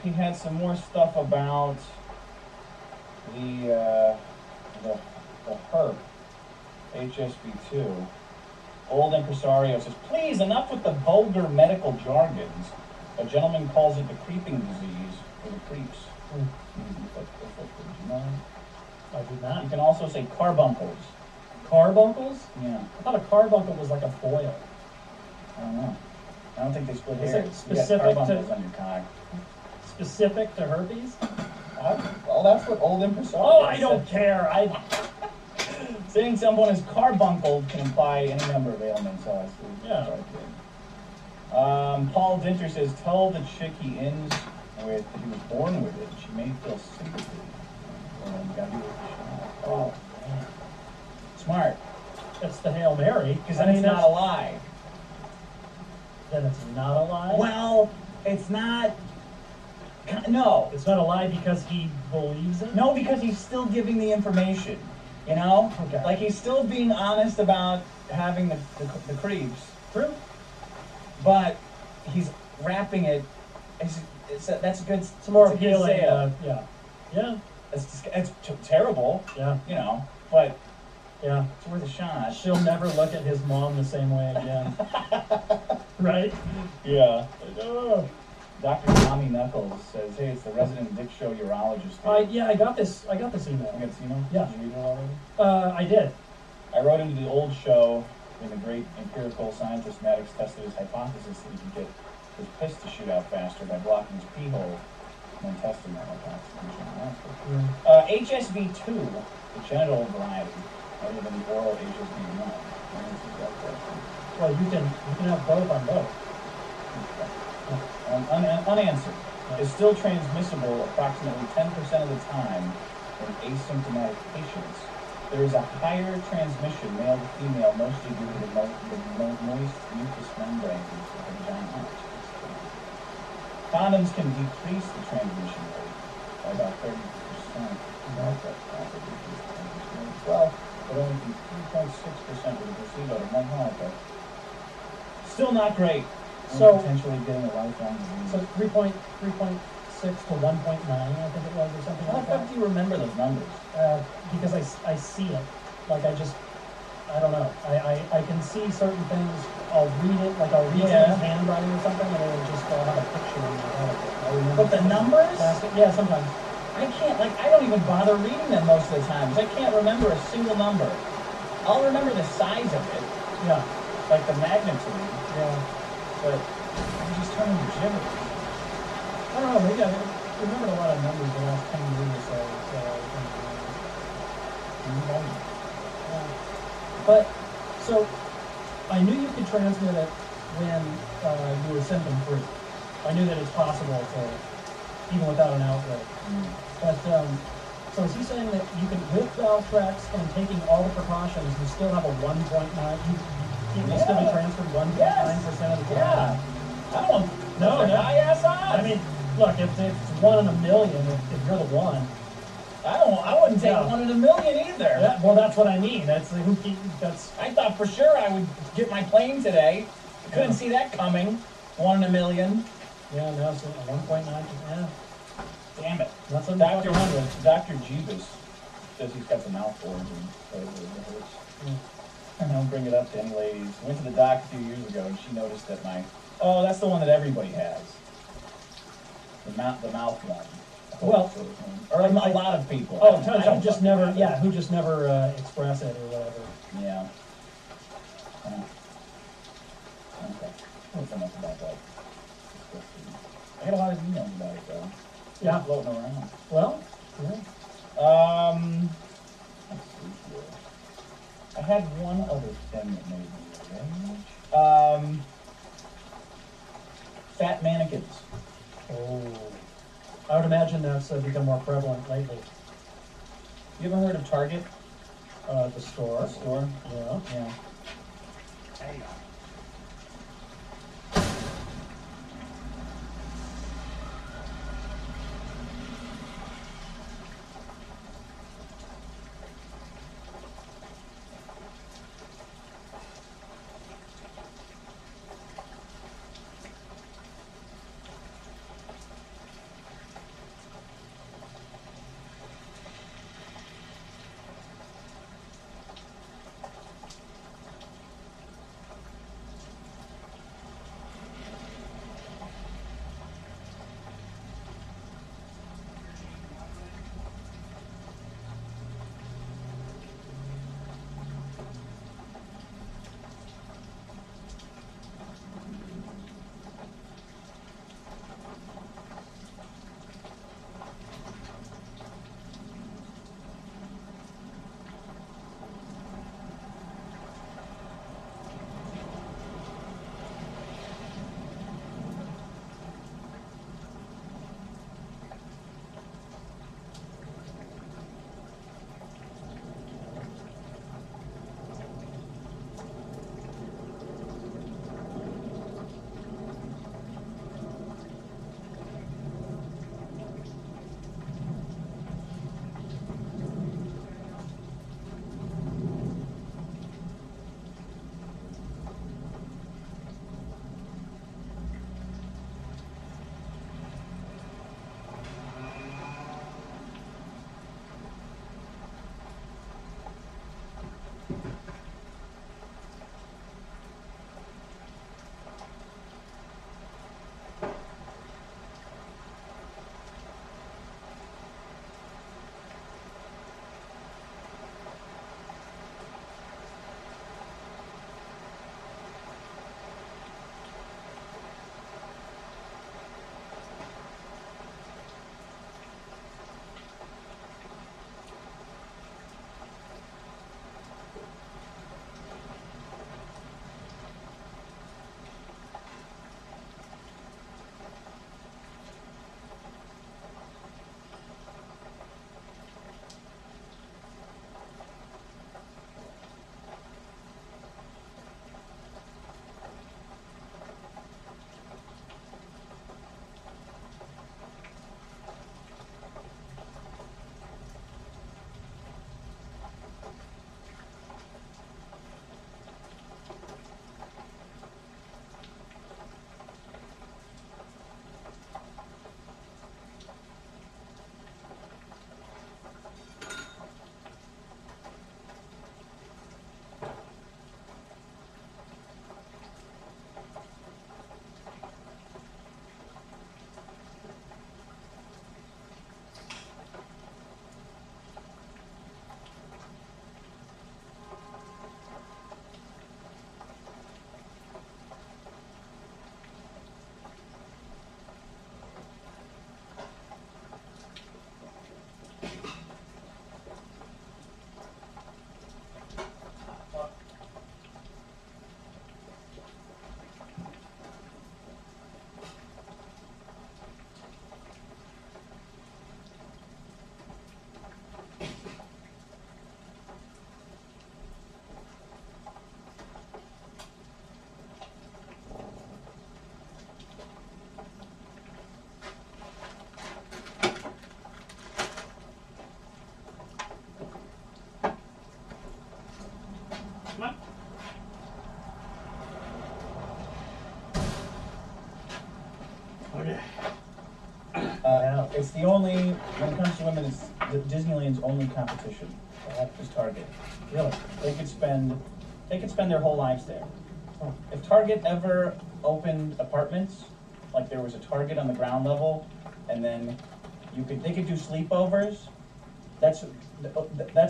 He had some more stuff about the herp, HSV2. Old impresario says, please, enough with the vulgar medical jargons. A gentleman calls it the creeping disease, or the creeps. Did you know that?
I did not.
You can also say carbuncles.
Carbuncles?
Yeah.
I thought a carbuncle was like a boil.
I don't know. I don't think they split
Is
hairs.
it specific
you got carbuncles on your cock.
Specific to herpes?
Well, that's what old impresario
Oh, I don't care.
Saying someone is carbuncled can imply any number of ailments.
Yeah.
Paul Dinter says, tell the chick he ends with that he was born with it. She may feel sympathy.
Oh, man.
Smart.
It's the Hail Mary.
Because then it's not a lie.
Then it's not a lie?
Well, it's not. No.
It's not a lie because he believes it?
No, because he's still giving the information. You know?
Okay.
Like he's still being honest about having the creeps.
True.
But he's wrapping it. That's good.
It's more
it's
appealing.
Yeah.
Yeah.
It's terrible.
Yeah.
You know, but
yeah,
it's worth a shot.
She'll never look at his mom the same way again. Right?
Yeah. Dr. Tommy Knuckles says, "Hey, it's the resident Dick Show urologist."
Yeah, I got this email.
You got this email?
Yeah.
Did you read it already?
I did.
I wrote into the old show when the great empirical scientist Maddox tested his hypothesis that he could get his piss to shoot out faster by blocking his pee hole and then testing that hypothesis. HSV2, the genital variety, other than the oral HSV1.
Well, you can have both on both.
Unanswered. Is still transmissible approximately 10% of the time in asymptomatic patients. There is a higher transmission, male to female, mostly due to the moist mucous membranes of the vagina. Condoms can decrease the transmission rate by about 30%. Well, but only from 3.6% with a placebo to 100. Still not great.
So
potentially getting a lifelong disease.
So 3.6 to 1.9, I think it was, or something like that.
How the fuck do you remember those numbers?
Because I see it. Like I don't know. I can see certain things. I'll read it, like I'll read someone's handwriting or something, and it'll just have a picture in my head.
But the numbers?
Yeah, sometimes.
I don't even bother reading them most of the times. I can't remember a single number. I'll remember the size of it.
Yeah.
Like the magnitude.
Yeah.
But I'm just turning to gibberish.
I don't know, maybe I remembered a lot of numbers the last 10 years or so. But, so, I knew you could transmit it when you were symptom free. I knew that it's possible to, even without an outbreak. But so is he saying that you can, with Valtrex and taking all the precautions, you still have a 1.9? You can still be transferred 1.9% of the time.
Yeah. I don't want
No,
high ass odds.
I mean, look, if it's 1 in a million, if you're the one.
I wouldn't take 1 in a million either.
Yeah, well, that's what I mean. That's
I thought for sure I would get my plane today. I couldn't see that coming. 1 in a million.
Yeah, no, so 1.9. Yeah.
Damn it.
That's a
Dr. Jeebus says he's got the mouth organs. And I'll bring it up to any ladies. Went to the doc a few years ago and she noticed that oh, that's the one that everybody has. The mouth one.
Well,
or a lot of people.
Oh, who just never express it or whatever.
Yeah. Okay. What's enough about that? I got a lot of emails about it though.
Yeah.
Floating around.
Well, yeah.
Let's see here. I had one other thing that made me rage. Fat mannequins.
Oh. I would imagine that's become more prevalent lately.
You ever heard of Target?
The store.
The store?
Yeah.
Yeah.
Okay.
It's the only, when it comes to women, it's Disneyland's only competition. Is Target.
Really?
They could spend their whole lives there. If Target ever opened apartments, like there was a Target on the ground level, and then they could do sleepovers. That's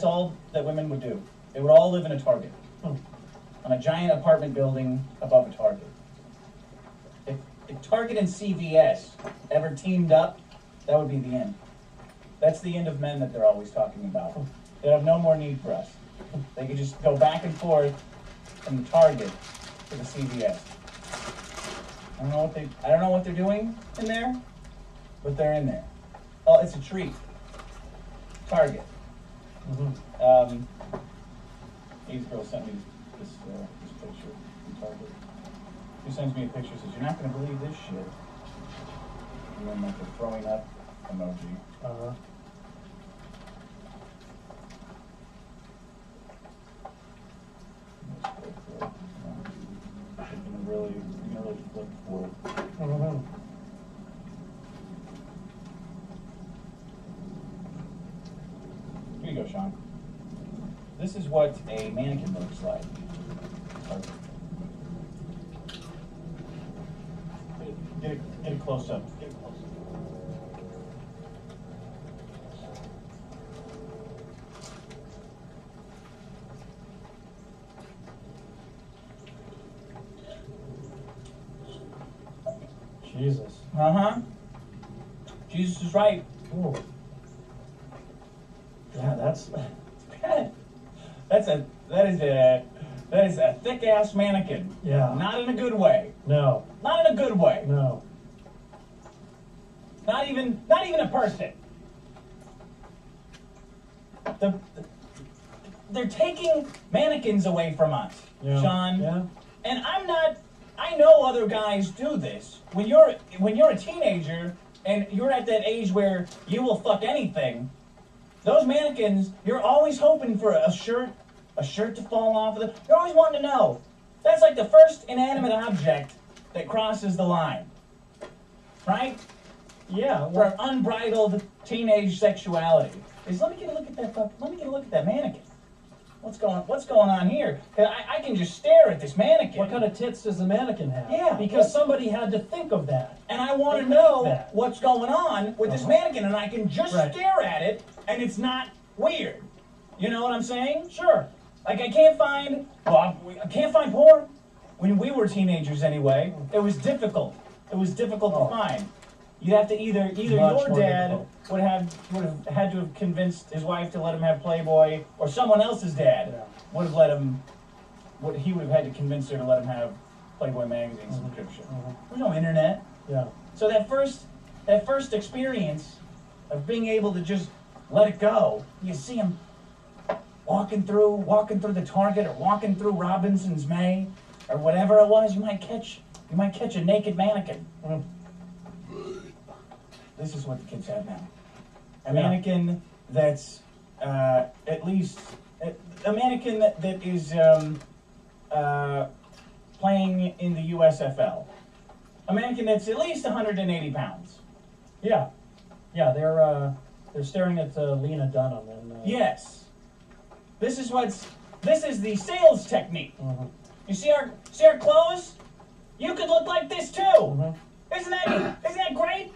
all that women would do. They would all live in a Target, on a giant apartment building above a Target. If Target and CVS ever teamed up, that would be the end. That's the end of men that they're always talking about. They have no more need for us. They could just go back and forth from the Target to the CVS. I don't know what they're doing in there, but they're in there. Oh, it's a treat. Target. These girls sent me this picture from Target. She sends me a picture, says, "You're not going to believe this shit." And then like a throwing up emoji. You can really flip for it. Here you go, Sean. This is what a mannequin looks like. Get it close up. Get it close up.
Jesus.
Jesus is right.
Ooh. Yeah,
that is a thick ass mannequin.
Yeah.
Not in a good way.
No.
Not in a good way.
No.
Not even a person. They're taking mannequins away from us,
Yeah.
Sean.
Yeah.
And I know other guys do this. When you're a teenager and you're at that age where you will fuck anything, those mannequins, you're always hoping for a shirt to fall off of them. You're always wanting to know. That's like the first inanimate object that crosses the line. Right?
Yeah.
For unbridled teenage sexuality. Let me get a look at that mannequin. What's going on here? 'Cause I can just stare at this mannequin.
What kind of tits does the mannequin have?
Yeah.
Because somebody had to think of that.
And I want to
They
know
make that.
what's going on with this mannequin, and I can just
Right.
stare at it, and it's not weird. You know what I'm saying?
Sure.
Like I can't find porn. When we were teenagers, anyway, it was difficult. It was difficult to find. You'd have to either
Much
your
more
dad
difficult.
would have had to have convinced his wife to let him have Playboy, or someone else's dad would have let him. He would have had to convince her to let him have Playboy magazine subscription. There's no internet.
Yeah.
So that first experience of being able to just let it go, you see him walking through the Target or walking through Robinson's May or whatever it was, you might catch a naked mannequin. This is what the kids have now. A mannequin that's at least a mannequin that is playing in the USFL. A mannequin that's at least 180 pounds.
Yeah. Yeah, they're staring at Lena Dunham and
Yes. This is the sales technique. You see our clothes? You could look like this too. Isn't that great?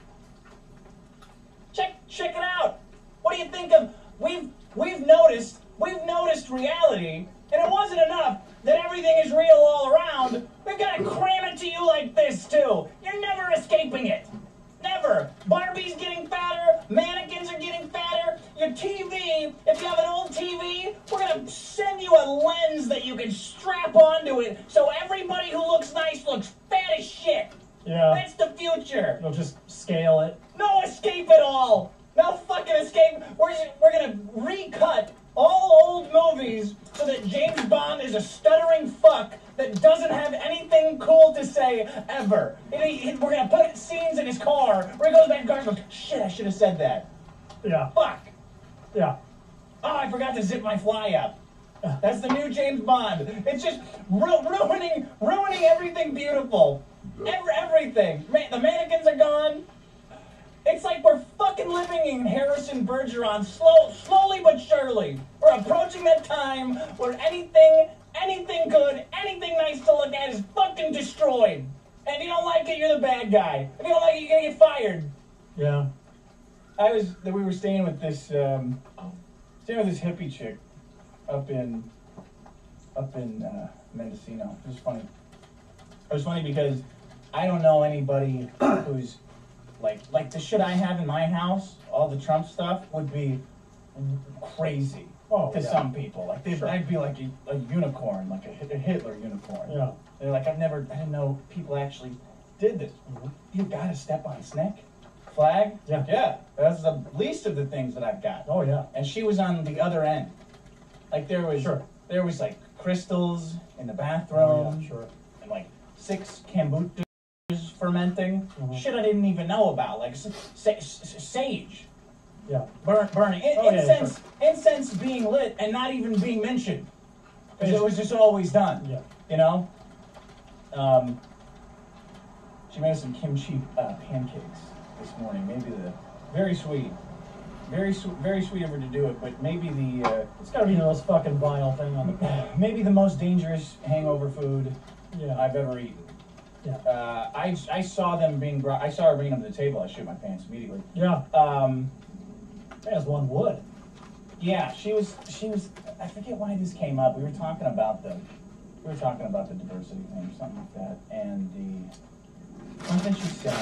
Check it out. What do you think of we've noticed reality, and it wasn't enough that everything is real all around. We've got to cram it to you like this too. You're never escaping it. Never. Barbie's getting fatter, mannequins are getting fatter. Your TV, if you have an old TV, we're gonna send you a lens that you can strap onto it so everybody who looks nice looks fat as shit.
Yeah.
That's the future.
You'll just scale it.
No escape at all. No fucking escape. We're gonna recut all old movies so that James Bond is a stuttering fuck that doesn't have anything cool to say ever. We're gonna put scenes in his car where he goes back to the car and goes, shit, I should have said that.
Yeah.
Fuck.
Yeah.
Oh, I forgot to zip my fly up. That's the new James Bond. It's just ruining everything beautiful. Everything. The mannequins are gone. Jason Bergeron, slowly but surely, we're approaching that time where anything good, anything nice to look at is fucking destroyed. And if you don't like it, you're the bad guy. If you don't like it, you're gonna get fired.
Yeah.
We were staying with this hippie chick up in Mendocino. It was funny. It was funny because I don't know anybody who's like the shit I have in my house. All the Trump stuff would be crazy to some people. Like I'd be like a unicorn, like a Hitler unicorn.
Yeah.
They're like, I didn't know people actually did this. Mm-hmm. You gotta step on snake. Flag?
Yeah.
Yeah. That's the least of the things that I've got.
Oh yeah.
And she was on the other end. Like there was like crystals in the bathroom.
Oh, yeah, sure.
And like 6 kombuchas fermenting.
Mm-hmm.
Shit I didn't even know about. Like sage.
Yeah.
Burning. Incense being lit and not even being mentioned. Because it was just always done.
Yeah.
You know? She made us some kimchi pancakes this morning. Maybe very sweet of her to do it, but maybe
it's got to be the most fucking vile thing on the planet.
Maybe the most dangerous hangover food I've ever eaten.
Yeah.
I saw them being brought. I saw her bringing them to the table. I shit my pants immediately.
Yeah. As one would.
Yeah, she was. I forget why this came up. We were talking about the diversity thing or something like that, and something she said.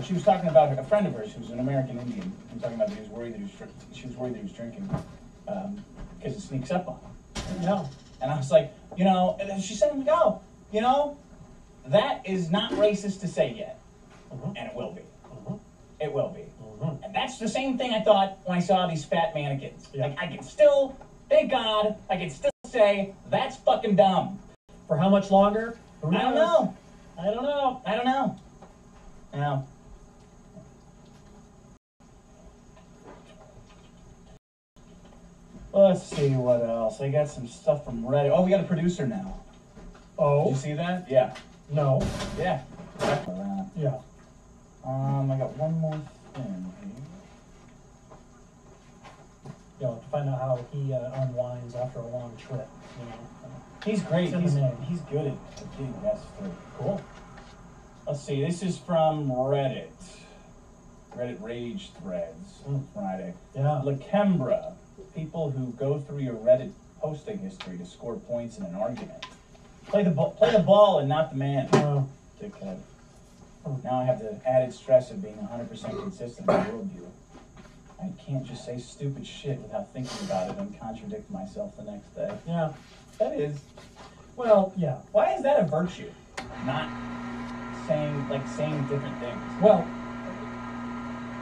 She was talking about a friend of hers who's an American Indian. And talking about that she was worried that he was drinking because it sneaks up on him.
Yeah.
And I was like, and she said, that is not racist to say yet, and it will be. It will be. And that's the same thing I thought when I saw these fat mannequins.
Yeah.
Like, I can still, thank God, I can still say, that's fucking dumb.
For how much longer?
I don't know.
I don't know.
Now, let's see what else. I got some stuff from Reddit. Oh, we got a producer now.
Oh.
Did you see that? Yeah.
No.
Yeah.
Yeah.
I got one more thing here.
To find out how he unwinds after a long trip.
He's great. He's good at getting guests through.
Cool.
Let's see. This is from Reddit. Reddit Rage Threads. Friday.
Yeah.
Lakembra. People who go through your Reddit posting history to score points in an argument. Play the ball and not the man. Dickhead. Now I have the added stress of being 100% consistent in my worldview. I can't just say stupid shit without thinking about it and contradict myself the next day.
Yeah.
That is.
Well, yeah.
Why is that a virtue? Not saying different things.
Well,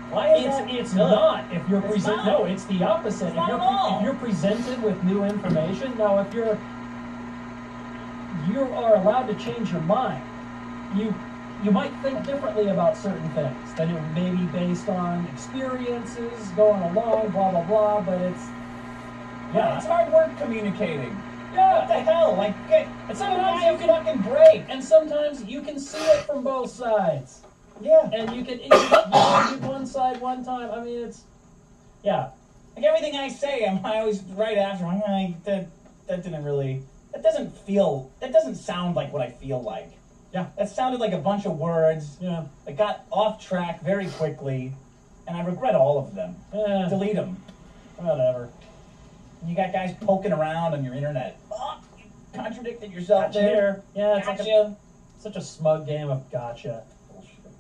why is
it's not. If you're presented, no, it's the opposite.
It's not at all.
If you're presented with new information, now if you are allowed to change your mind, you might think differently about certain things. Then it may be based on experiences going along, blah blah blah. But it's
it's hard work communicating.
Yeah.
What the hell? Like,
and sometimes you can
fucking break.
And sometimes you can see it from both sides.
Yeah.
And you can get one side one time. I mean, it's like
everything I say, I always right after. That doesn't sound like what I feel like.
Yeah.
That sounded like a bunch of words.
Yeah.
That got off track very quickly, and I regret all of them. Delete them.
Whatever.
You got guys poking around on your internet. Oh, you contradicted yourself
Gotcha.
there.
Yeah, it's
gotcha.
Such a smug game of gotcha.
Bullshit.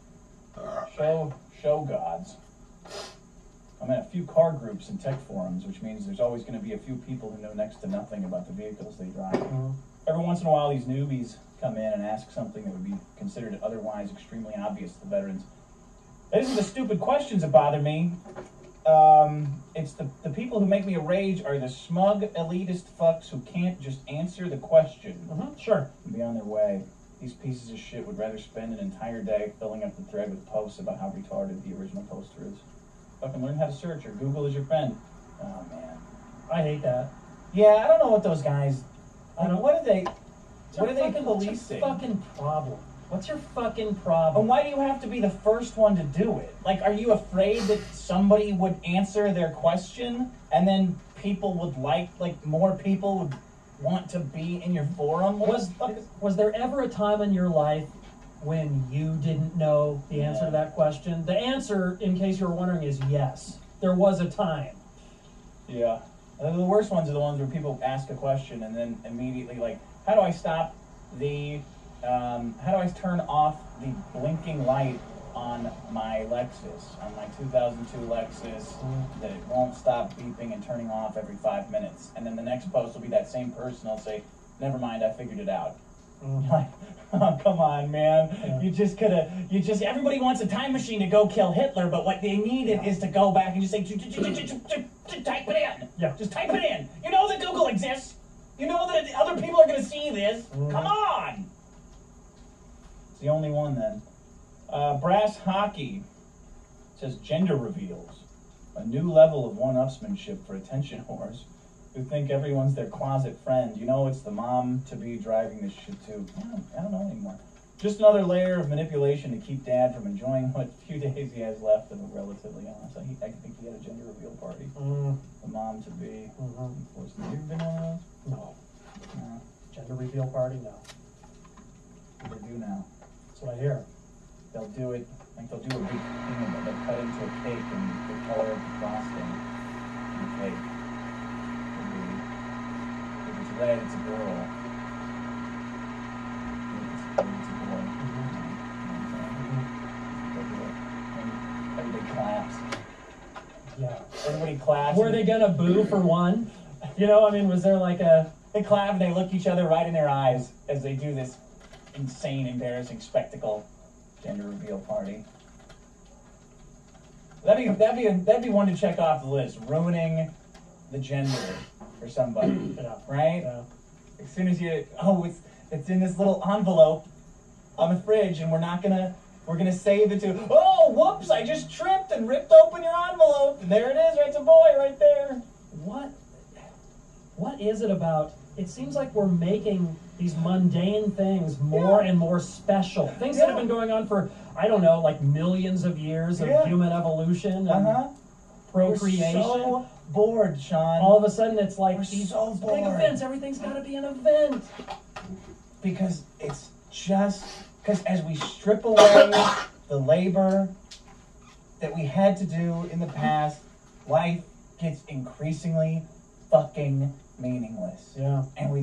Show gods. I'm in a few car groups and tech forums, which means there's always going to be a few people who know next to nothing about the vehicles they drive.
Mm-hmm.
Every once in a while, these newbies come in and ask something that would be considered otherwise extremely obvious to the veterans. It isn't the stupid questions that bother me. It's the people who make me rage are the smug, elitist fucks who can't just answer the question.
Mm-hmm. Sure.
And be on their way. These pieces of shit would rather spend an entire day filling up the thread with posts about how retarded the original poster is. Fucking learn how to search, or Google is your friend. Oh, man.
I hate that.
Yeah, I don't know what those guys... What are they
policing?
It's a
fucking problem. What's your fucking
And
problem?
why do you have to be the first one to do it? Like, are you afraid that somebody would answer their question and then people would like more people would want to be in your forum?
Was there ever a time in your life when you didn't know the answer to that question? The answer, in case you were wondering, is yes. There was a time.
Yeah. The worst ones are the ones where people ask a question and then immediately like, how do I stop the, how do I turn off the blinking light on my Lexus, on my 2002 Lexus, that it won't stop beeping and turning off every 5 minutes? And then the next post will be that same person will say, never mind, I figured it out. Like, oh, come on, man.
Yeah.
Everybody wants a time machine to go kill Hitler, but what they needed is to go back and just say, type it in.
Yeah.
Just type it in. You know that Google exists. You know that other people are going to see this. Come on. It's the only one then. Brass Hockey says gender reveals. A new level of one-upsmanship for attention whores who think everyone's their closet friend. You know it's the mom-to-be driving this shit too. I don't know anymore. Just another layer of manipulation to keep Dad from enjoying what few days he has left of a relatively honest. I think he had a gender reveal party. The mom-to-be. Have you ever been one of those?
No.
No.
Gender reveal party? No.
They do now.
That's what I hear.
They'll do it, like they'll do a big thing of it. They'll cut into a cake and the color of the frosting in the cake. If it's red, it's a girl. If it's a boy. And everybody claps.
Yeah.
Everybody claps.
Were they gonna boo for one? You know, I mean, was there like a...
They clap and they look each other right in their eyes as they do this insane, embarrassing spectacle. Gender reveal party. That'd be one to check off the list. Ruining the gender for somebody, right?
Yeah.
As soon as it's in this little envelope on the fridge, and we're gonna save it to. Oh, whoops! I just tripped and ripped open your envelope, and there it is. It's a boy right there.
What is it about? It seems like we're making these mundane things more and more special. Things that have been going on for, I don't know, like millions of years of human evolution and procreation.
We're so bored, Sean.
All of a sudden it's like
we're
these
so
big events. Everything's got to be an event.
Because as we strip away the labor that we had to do in the past, life gets increasingly fucking meaningless. Yeah. And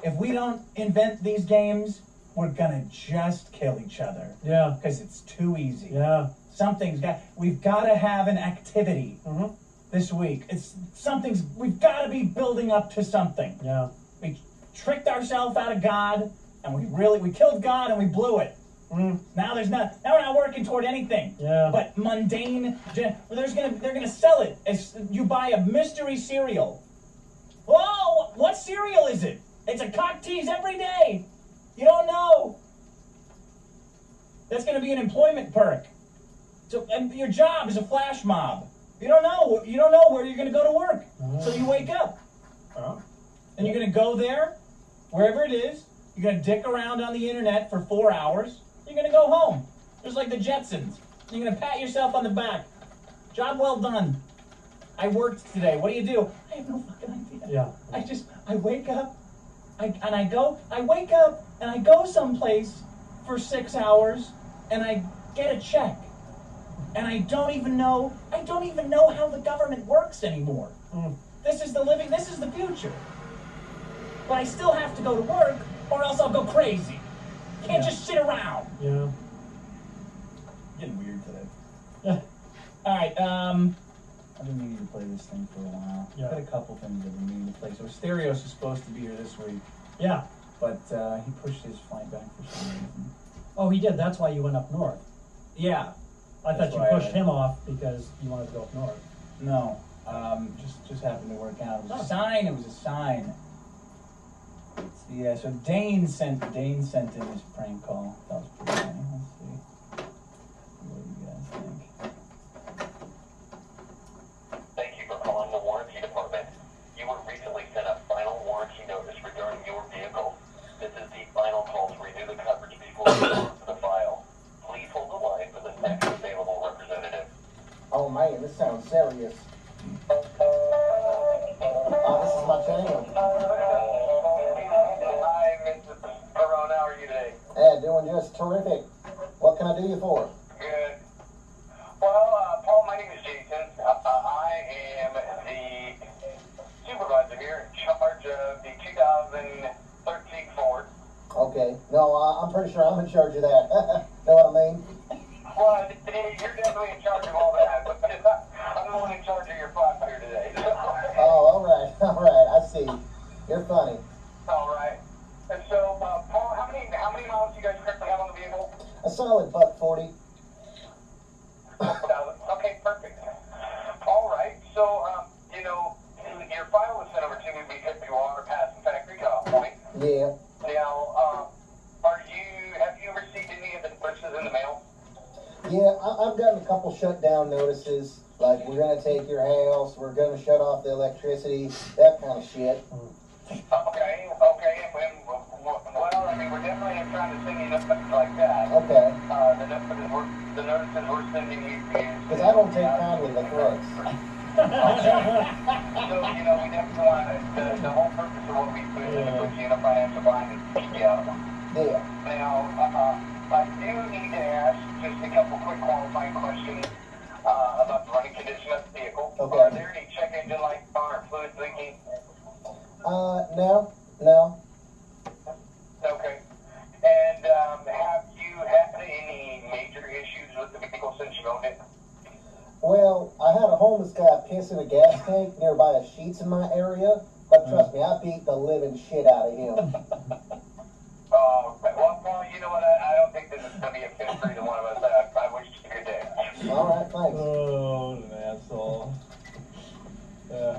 if we don't invent these games, we're gonna just kill each other. Yeah. Because it's too easy. Yeah. We've gotta have an activity this week. We've gotta be building up to something. Yeah. We tricked ourselves out of God, and we killed God and we blew it. Now we're not working toward anything. Yeah. But mundane, they're gonna sell it as you buy a mystery cereal. Whoa! What cereal is it? It's a cock tease every day. You don't know. That's going to be an employment perk. So, and your job is a flash mob. You don't know. You don't know where you're going to go to work. So you wake up, and you're going to go there, wherever it is. You're going to dick around on the internet for 4 hours. You're going to go home, just like the Jetsons. You're going to pat yourself on the back. Job well done. I worked today. What do you do? I have no fucking idea. Yeah. I wake up, I wake up and I go someplace for 6 hours and I get a check. And I don't even know how the government works anymore. This is the future. But I still have to go to work or else I'll go crazy. Can't just sit around. Yeah. Getting weird today. Yeah. All right, I've been meaning to play this thing for a while. Yeah. I've got a couple things I've been meaning to play. So Stereos is supposed to be here this week. Yeah. But he pushed his flight back for some reason.
Oh, he did. That's why you went up north.
Yeah.
I thought you pushed him off because you wanted to go up north.
No. Just happened to work out. It was a sign. It was a sign. Yeah. So Dane sent in his prank call. That was pretty funny. Let's see. What do you guys think?
Thank you for calling the warranty department. You were recently sent a final warranty notice regarding your vehicle. This is the final call to renew the coverage before
man, this sounds serious. This is my channel.
Hi, Mr. Perone. How are you today?
Yeah, doing just terrific. What can I do you for?
Good. Well, Paul, my name is Jason. I am the supervisor here in charge of the 2013 Ford.
Okay. No, I'm pretty sure I'm in charge of that. Know what I mean?
Well, you're definitely in charge of all that, but I'm the one in charge of your flat here today.
Oh, all right. I see. You're funny.
All right. And so, Paul, how many miles do you guys currently have on the vehicle?
A solid $140.
Okay, perfect. All right. So, your file was sent over to me because you are past the factory cutoff point.
Yeah.
Now, have you received any of the notices in the mail?
Yeah, I've gotten a couple shutdown notices. Like, we're going to take your house, we're going to shut off the electricity, that kind of shit.
Okay. And well, I mean, we're definitely trying to send you nothing like that.
Okay.
The notices we're sending you is...
Because I don't take kindly to threats.
So, we definitely want the whole purpose of what we do is to put you in a financial bind and keep you out of them.
Yeah.
Now, I do need to ask just a couple quick qualifying questions about the running condition of the vehicle.
Okay.
Are there any check engine lights on or fluid leaking?
No.
Okay. And have you had any major issues with the vehicle since you owned it?
Well, I had a homeless guy piss in a gas tank nearby a Sheets in my area, but trust me, I beat the living shit out of him.
Well, you know what? I don't think this is going to be a fit for either one of us. I wish you a good day.
All right, thanks.
Oh, an asshole.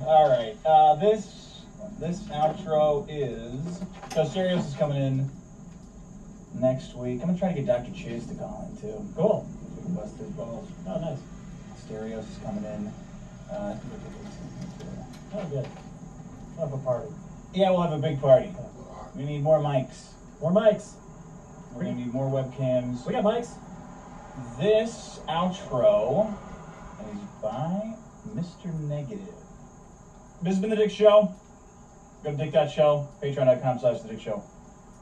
All right. This outro is... So Stereos is coming in next week. I'm going to try to get Dr. Chiz to call in, too.
Cool.
We can bust his balls.
Oh, nice.
Stereos is coming in.
Oh, good. We'll have a party.
Yeah, we'll have a big party. We need more mics.
More mics.
We're going to need more webcams.
We got mics.
This outro is by Mr. Negative. This has been The Dick Show. Go to dick.show, patreon.com/The Dick Show.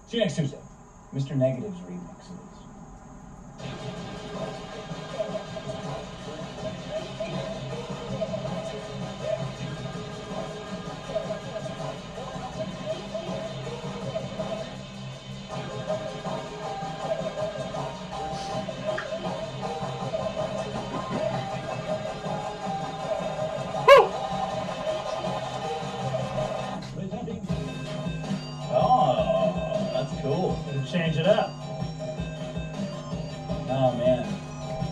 See you next Tuesday. Mr. Negative's remix of this. Oh, that's cool.
Change it up.
Oh, man.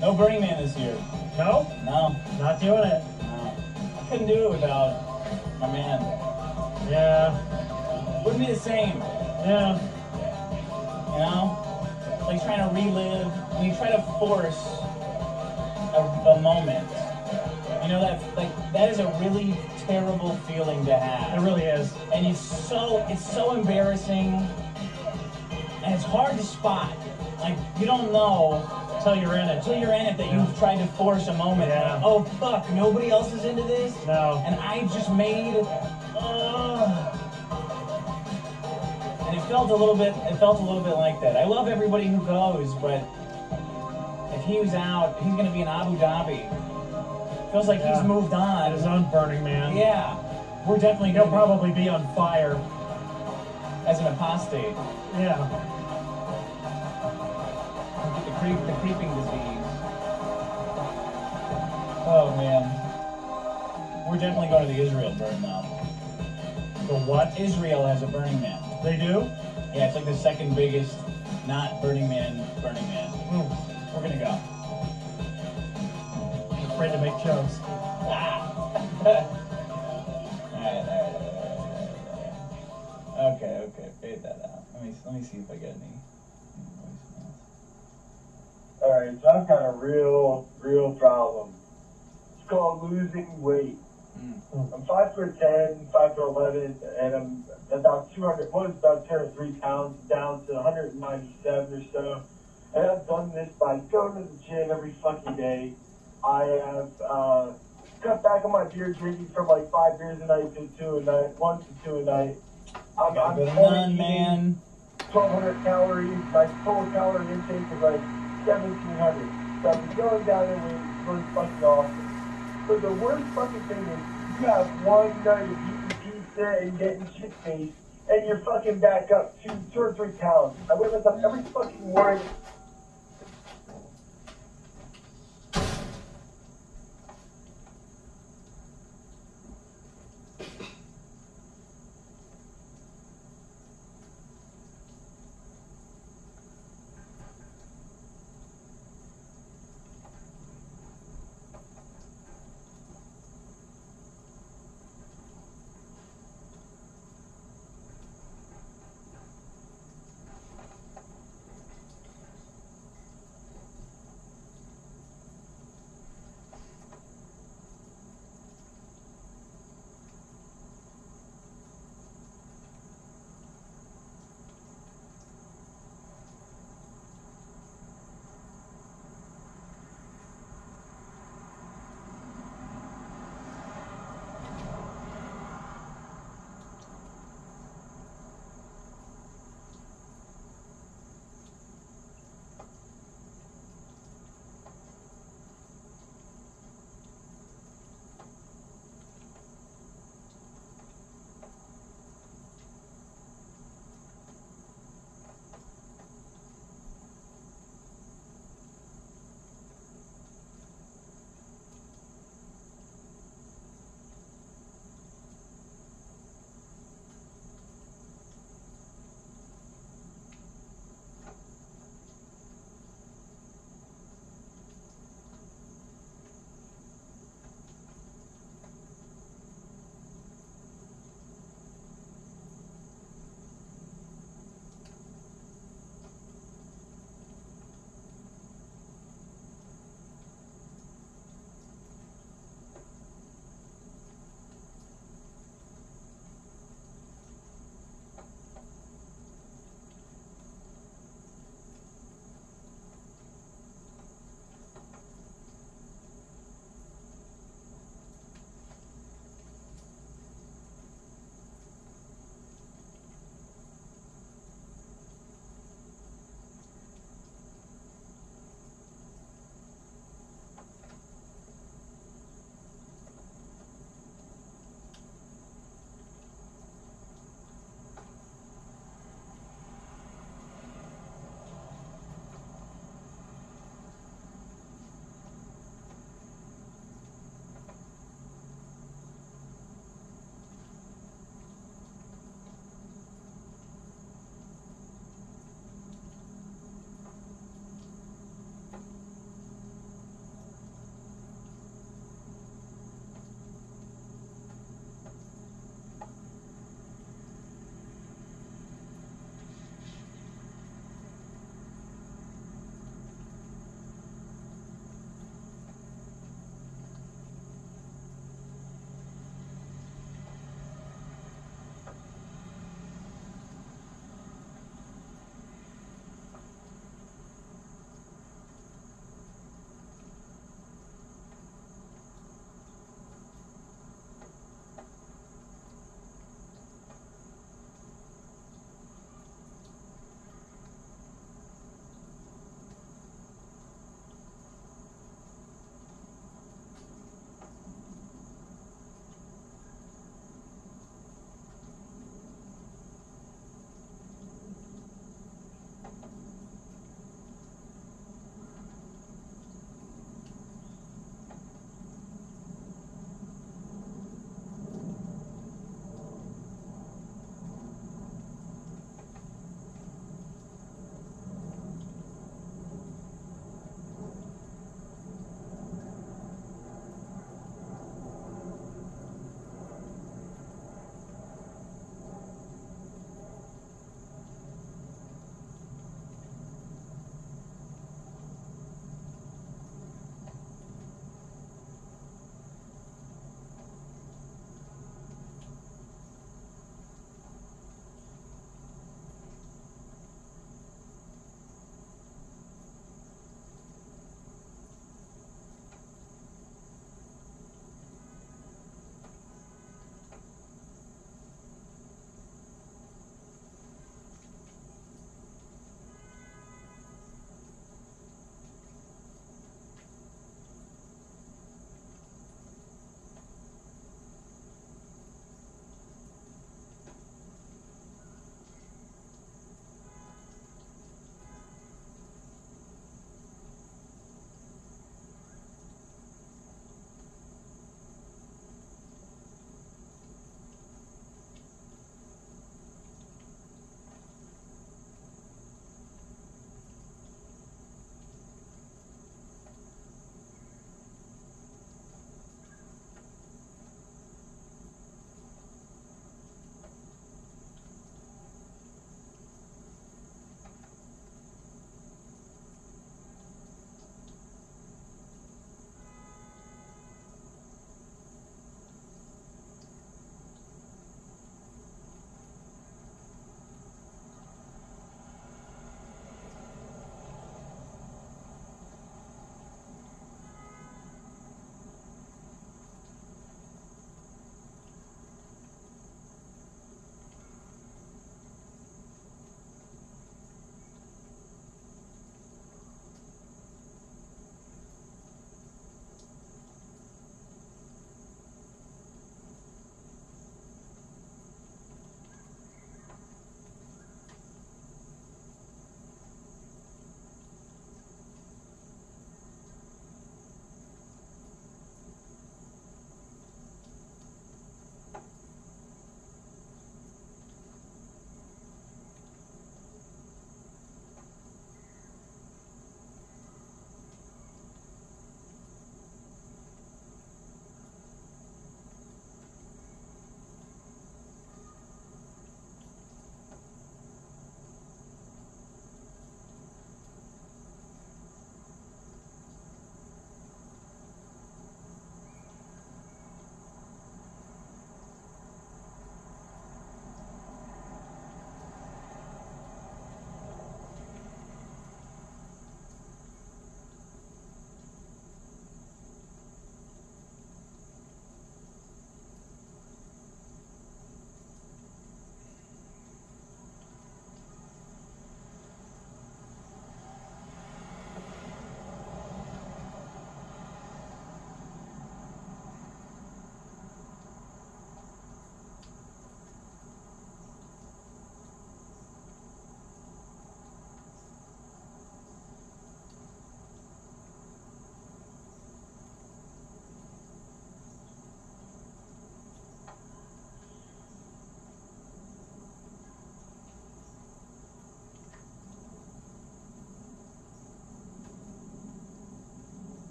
No Burning Man this year.
No?
No.
Not doing it.
No. I couldn't do it without my man.
Yeah.
Wouldn't be the same.
Yeah.
You know? Like trying to relive, when you try to force a moment. You know, that is a really terrible feeling to have.
It really is.
And it's so embarrassing, and it's hard to spot. Like, you don't know
Until you're in it.
until you're in it that you've tried to force a moment.
Yeah.
Like, oh fuck, nobody else is into this,
No.
and I just made. And it felt a little bit like that. I love everybody who goes, but if he was out, he's gonna be in Abu Dhabi. Feels like he's moved on.
His own Burning Man.
Yeah, we're definitely
He'll
gonna
probably be on fire.
as an apostate.
Yeah.
The creeping disease. Oh man, we're definitely going to the Israel burn now.
The what?
Israel has a Burning Man.
They do?
Yeah, it's like the second biggest not Burning Man. We're gonna go.
I'm afraid to make jokes.
Alright. Okay, fade that out. Let me see if I get any voicemails.
Alright, so I've got a real problem. It's called losing weight. I'm 5'10", 5'11", and I'm about 203 pounds, down to 197 or so. And I've done this by going to the gym every fucking day, I have cut back on my beer drinking from like 5 beers a night to 2 a night, 1 to 2 a night. I'm
None,
only
man.
1,200 calories. My total calorie intake is like 1,700. So I've been going down there and it's really fucking awesome. But the worst fucking thing is you have one night of eating pizza and getting shit faced, and you're fucking back up 2 or 3 pounds. I wake up every fucking morning.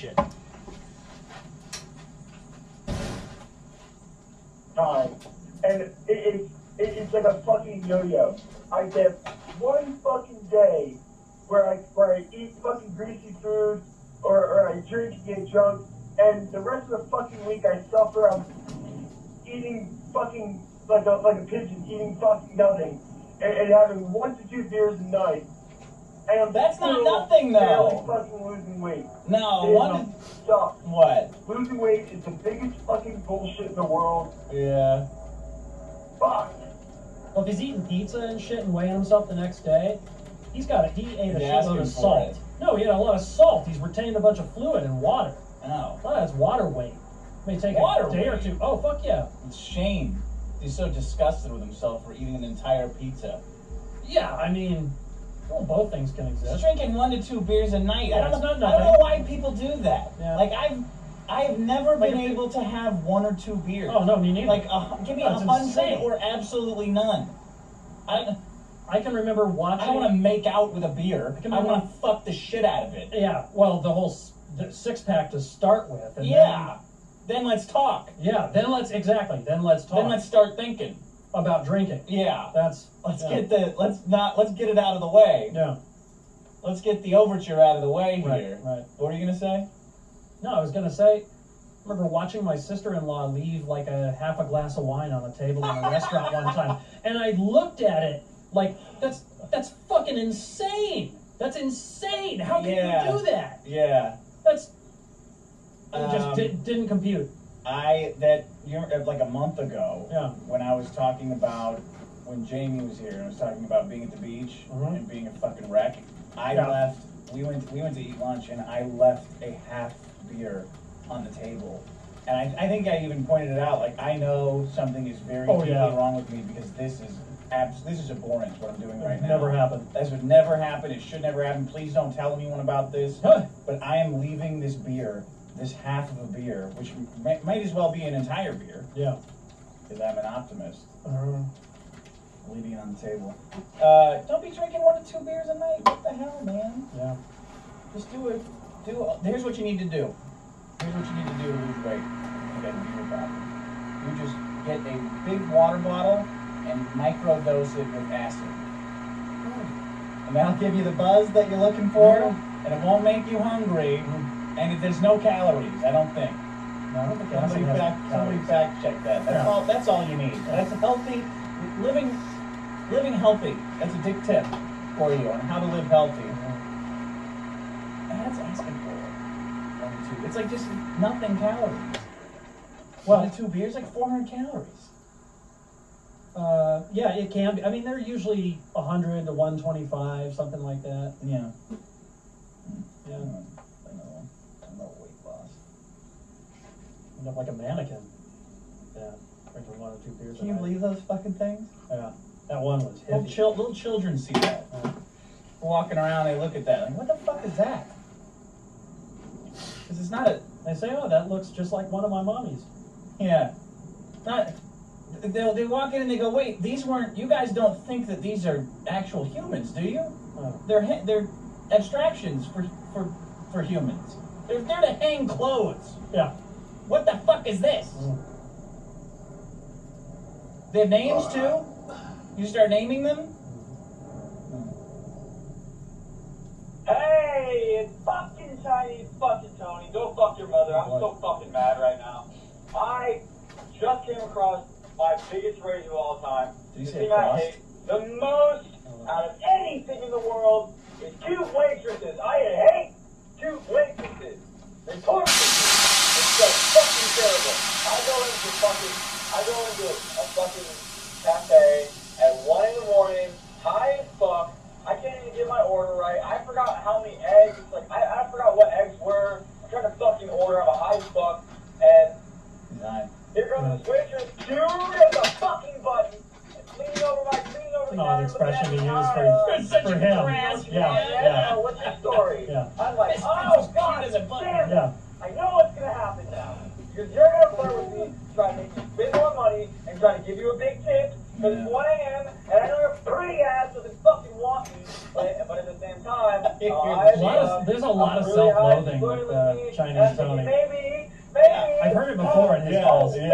shit.
Time. And it's like a fucking yo-yo. I get one fucking day where I eat fucking greasy food or I drink and get drunk, and the rest of the fucking week I suffer. I'm eating fucking like a pigeon, eating fucking nothing, and having 1 to 2 beers a night. And I'm
That's not
still
nothing, though.
barely fucking losing weight.
No,
It
one
sucks.
what?
Losing weight is the biggest fucking bullshit in the world.
Yeah.
Fuck.
Well, if he's eating pizza and shit and weighing himself the next day, he ate a shitload of
for
salt.
it.
No, he had a lot of salt. He's retained a bunch of fluid and water.
Oh.
Oh, that's water weight. May take
Water
a day or
weight?
two. Oh, fuck yeah.
It's shame. He's so disgusted with himself for eating an entire pizza.
Yeah, I mean, well, both things can
He's
exist.
drinking 1 to 2 beers a night.
Yeah,
I don't
it's not
know. I don't know
nothing.
why people do that.
Yeah.
Like I've never
Like
been
if-
able to have 1 or 2 beers.
Oh, no, me neither.
Like give me
That's
100
insane.
or absolutely none.
I can remember
I
watching.
don't want to make out with a beer.
Can
I
we-
want to fuck the shit out of it.
Yeah, well, the 6-pack to start with. And
Yeah. Then let's talk.
Then let's talk
Then let's start thinking.
about drinking.
Yeah.
Let's
Let's get it out of the way.
Yeah.
Let's get the overture out of the way here.
Right.
What were you gonna say?
No, I was gonna say, I remember watching my sister-in-law leave like half a glass of wine on the table in a restaurant one time, and I looked at it like that's fucking insane. That's insane. How can you do that?
Yeah.
That's it just didn't compute.
Like a month ago,
Yeah.
when I was talking about when Jamie was here and I was talking about being at the beach
Mhm.
and being a fucking wreck,
Yeah.
left. We went to eat lunch and I left a half beer on the table. And I think I even pointed it out. Like, I know something is very deeply wrong with me because this is abhorrent what I'm doing right now.
Never happened.
This would never happen. It should never happen. Please don't tell anyone about this.
Huh.
But I am leaving this beer, this half of a beer, which might as well be an entire beer,
Yeah.
because I'm an optimist.
Uh,
Leaving it on the table. Don't be drinking 1 to 2 beers a night. What the hell, man?
yeah.
Just do it. Here's what you need to do. Here's what you need to do to lose weight. Again, beer problem. You just get a big water bottle and microdose it with acid. And that'll give you the buzz that you're looking for, and it won't make you hungry, and there's no calories, I don't think.
No, I don't think acid
Somebody
has calories.
fact check that. That's all you need. That's a healthy living healthy. That's a big tip for you on how to live healthy. That's asking for it. 1 to 2. It's like just nothing calories.
Well,
1 to 2 beers, like 400 calories.
yeah, it can be. I mean, they're usually 100 to 125, something like that.
Yeah.
Yeah.
I know weight loss.
End up like a mannequin. Yeah, drinking 1 or 2 beers.
Can
a
you
night.
believe those fucking things?
Yeah, that one was heavy.
Little children see that. Walking around, they look at that. Like, what the fuck is that? Because it's not a...
They say, "Oh, that looks just like one of my mommies."
Yeah. They walk in and they go, wait, these weren't... You guys don't think that these are actual humans, do you?
Oh.
They're abstractions for humans. They're there to hang clothes.
Yeah.
What the fuck is this? They have names too? You start naming them?
Hey, it's fucking Chinese fucking Tony. Go fuck your mother. I'm so fucking mad right now. I just came across my biggest rage of all time.
Did you
The
say
thing I
Frost?
hate the most out of anything in the world is cute waitresses. I hate cute waitresses. They torture me. It's so fucking terrible. I go into a fucking cafe at 1 in the morning, high as fuck. I can't even get my order right. I forgot how many eggs. Like I forgot what eggs were. I'm trying to fucking order. I'm a high as fuck, and here comes this waitress. Dude, there's a fucking button. It's leaning over the
An
counter.
odd expression to use
You're such
for
a
him.
grass
Yeah.
What's your story?
Yeah.
I'm like,
This
oh
is
god,
cute as a button.
damn it.
Yeah.
I know what's gonna happen now. Because you're gonna flirt with me, try to make you spend more money, and try to give you a big tip. Because it's 1 a.m. and I know your pretty ass doesn't fucking want me. but at the same time,
there's a lot of self-loathing with Chinese Tony.
Maybe.
I've heard it before in his calls.
Maybe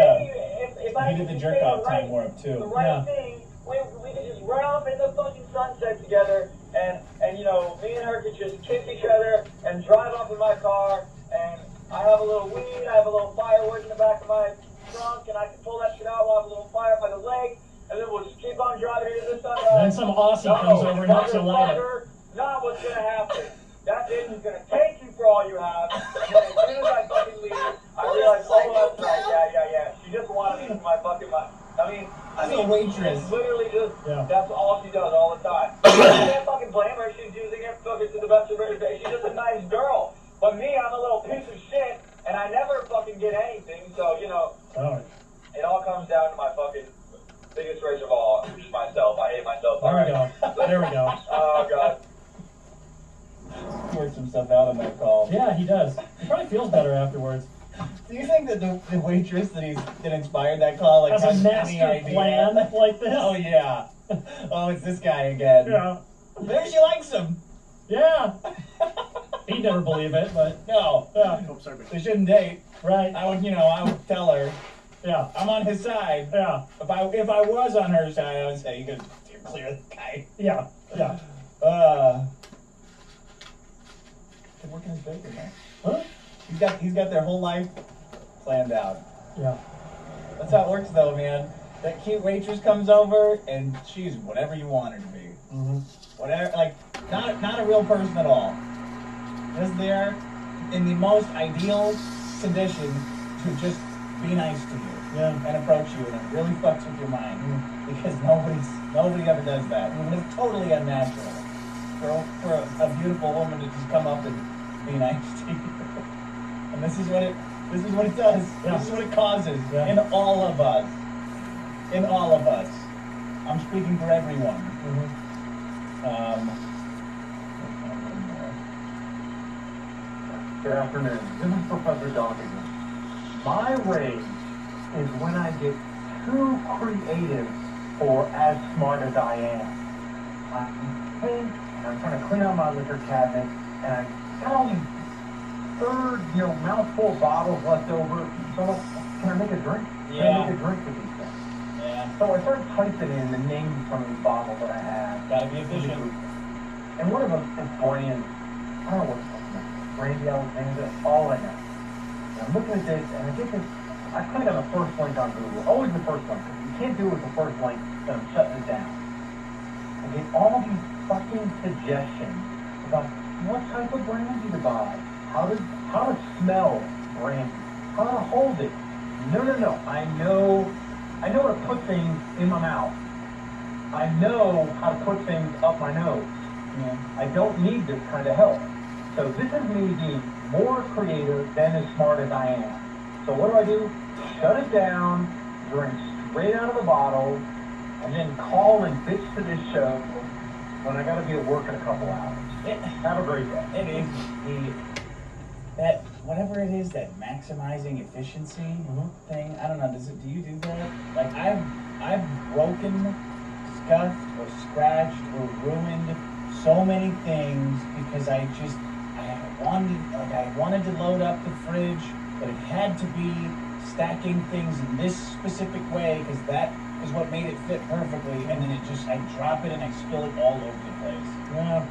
if I
He did the jerk off time warp
the
too.
right thing, we could just run off in the fucking sunset together, and you know, me and her could just kiss each other and drive off in my car, and I have a little weed, I have a little firewood in the back of my trunk, and I can pull that shit out while I have a little fire by the lake, and then we'll just keep on driving into the sunrise.
And then some Aussie comes over and knocks you light it.
Not what's gonna happen. That bitch is gonna take you for all you have, and then as soon as I fucking leave, I realize, oh, that's right, yeah. She just wanted me for my fucking money. I mean,
a waitress.
It's literally just,
Yeah.
that's all she does all the time. I can't fucking blame her. She's using it fucking to the best of her ability. She's just a nice girl. But me, I'm a little piece of shit, and I never fucking get anything. So, you know, it all comes down to my fucking biggest rage of all, which is myself. I hate myself.
There we go.
Oh, God.
He worked some stuff out on that call.
Yeah, he does. He probably feels better afterwards.
Do you think that the waitress that inspired that call
Has a master plan like this?
Oh yeah. Oh, it's this guy again.
Yeah.
Maybe she likes him.
Yeah. He'd never believe it, but
No.
yeah.
They shouldn't date.
Right.
I would tell her.
Yeah.
I'm on his side.
Yeah.
If I was on her side, I would say you could clear the guy.
Yeah. Yeah.
Could work in his bakery, man.
Huh?
He's got their whole life planned out.
Yeah.
That's how it works, though, man. That cute waitress comes over, and she's whatever you want her to be.
Mm-hmm.
Whatever, like, not a real person at all. Just there, in the most ideal condition to just be nice to you.
Yeah.
And approach you, and it really fucks with your mind. Because nobody ever does that. And it's totally unnatural for a beautiful woman to just come up and be nice to you. And this is what it does.
Yeah.
This is what it causes
Yeah.
in all of us. In all of us. I'm speaking for everyone.
Good afternoon. This is Professor Dogwood. My rage is when I get too creative for as smart as I am. I'm trying to clean out my liquor cabinet, and I got all these mouthful of bottles left over. So I'm like, can I make a drink? Can I make a drink with these things?
Yeah.
So I started typing in the names of some of these bottles that I have.
Gotta be efficient.
And one of them is brand, I don't know what it's called, Brandy Alexander, all I know. And I'm looking at this, and I get this, I click on the first link on Google, always the first link, because if you can't do it with the first link, then I'm shutting it down. I get all these fucking suggestions about what type of brandy to buy, how to smell brandy, how to hold it. No. I know how to put things in my mouth. I know how to put things up my nose.
Yeah.
I don't need this kind of help. So this is me being more creative than as smart as I am. So what do? Shut it down, drink straight out of the bottle, and then call and bitch to this show when I gotta be at work in a couple hours. Have a great day.
It is that whatever it is, that maximizing efficiency thing. I don't know. Do you do that? Like I've broken, scuffed, or scratched, or ruined so many things because I wanted to load up the fridge, but it had to be stacking things in this specific way because that is what made it fit perfectly, and then I drop it and I spill it all over the place. Yeah.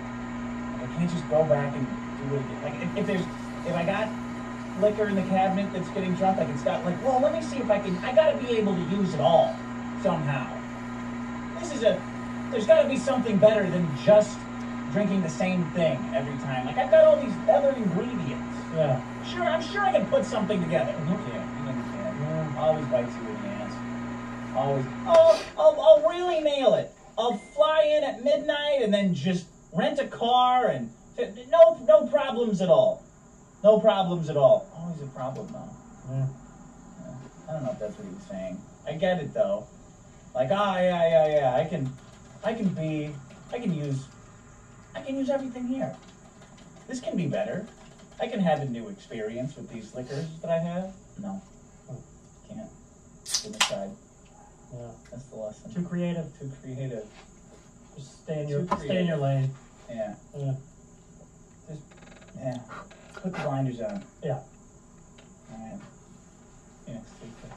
I can't just go back and do it again. Like if I got liquor in the cabinet that's getting drunk, I can stop. Like, well, let me see if I can. I gotta be able to use it all somehow. There's gotta be something better than just drinking the same thing every time. Like I've got all these other ingredients.
Yeah.
Sure, I'm sure I can put something together. You can't. You never can. Always bites you in the ass. Always. I'll really nail it. I'll fly in at midnight and then just rent a car and no problems at all. No problems at all. Always a problem though.
Yeah.
I don't know if that's what he was saying. I get it though. Like, yeah. I can use everything here. This can be better. I can have a new experience with these liquors that I have. No. Can't. Didn't decide.
Yeah.
That's the lesson.
Too creative.
Too creative.
Just stay in your lane.
Yeah.
Yeah.
Just, yeah. Put the blinders on.
Yeah.
Alright. Yeah, stupid.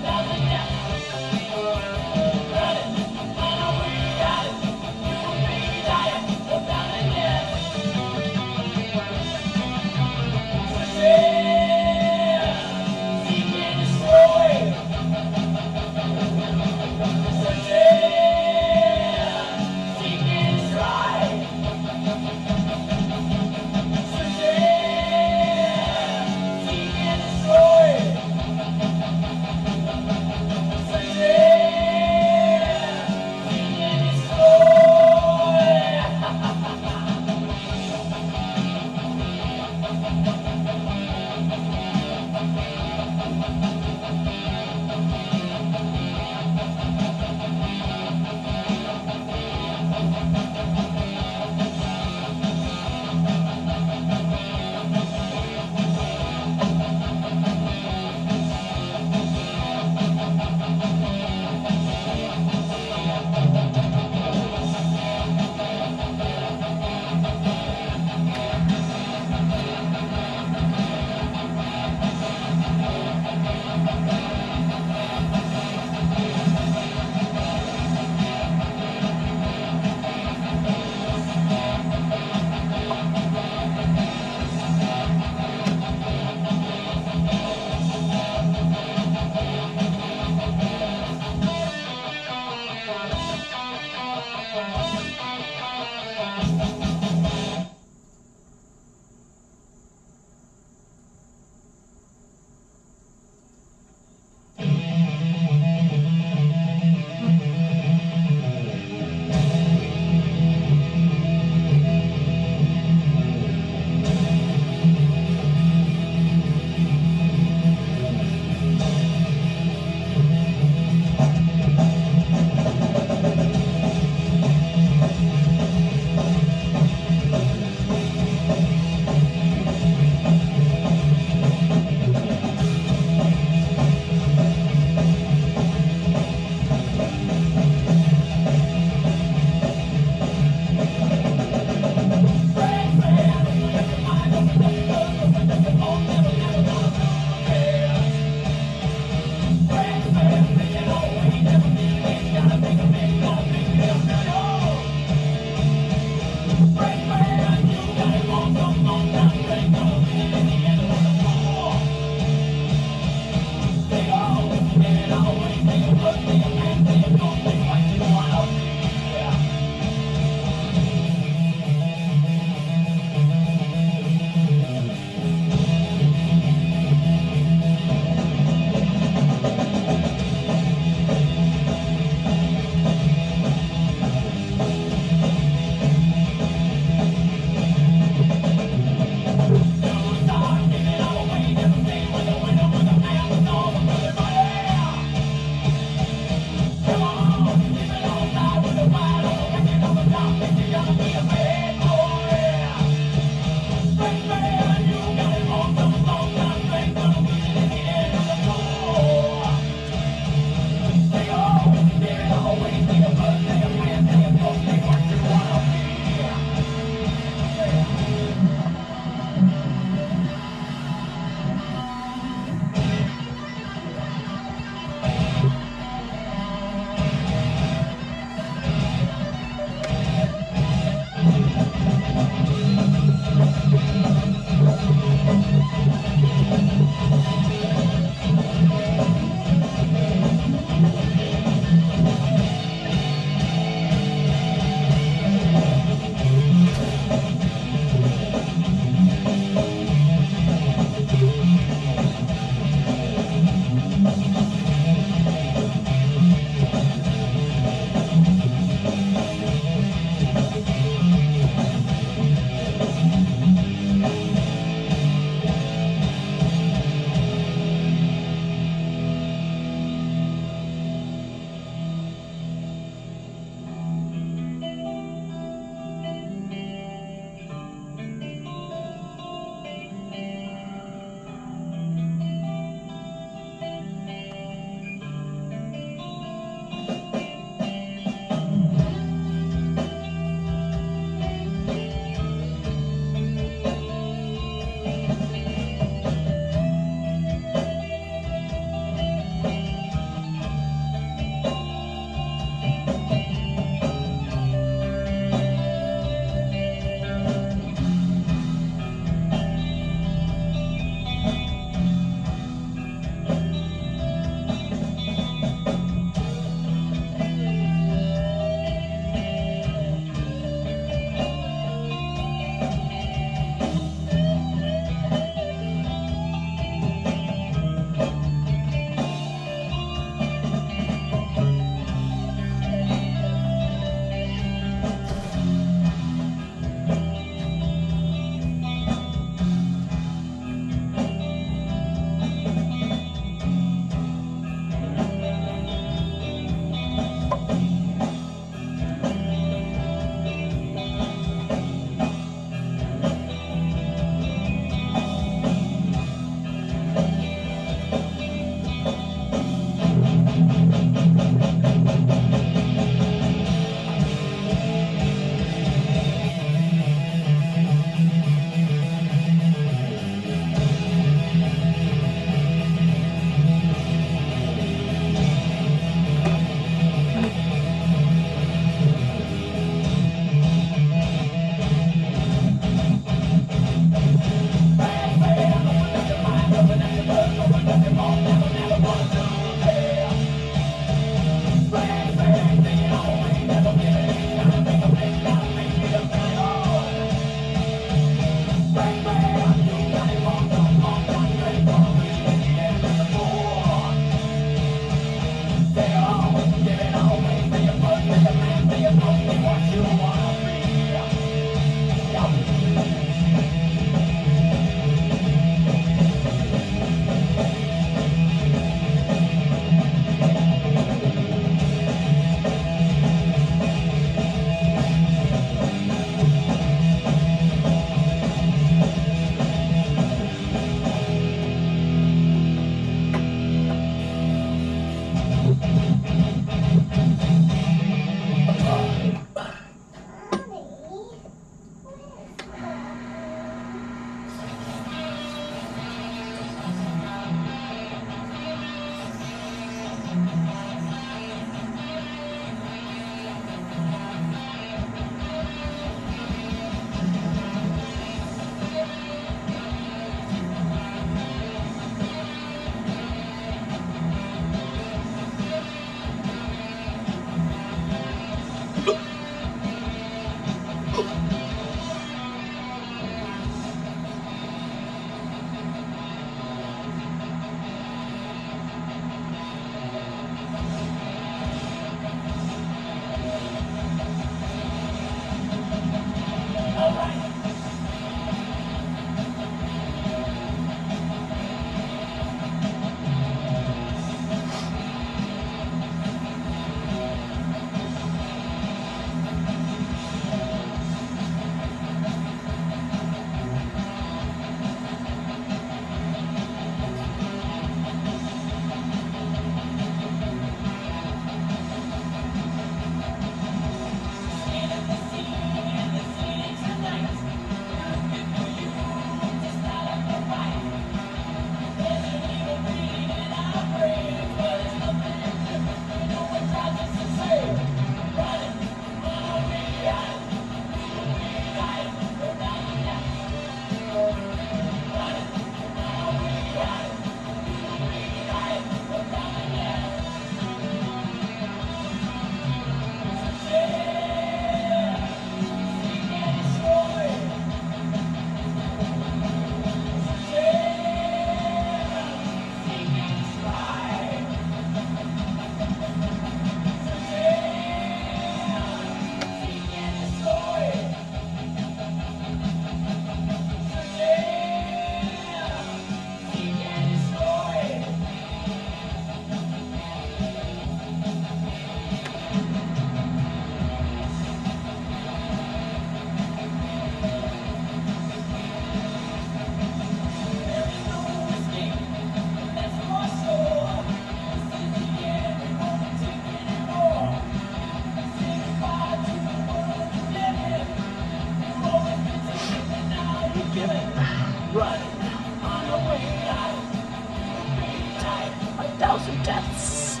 depths.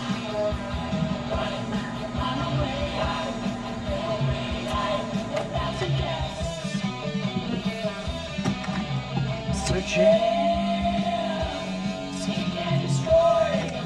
Searching, seek and destroy.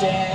stand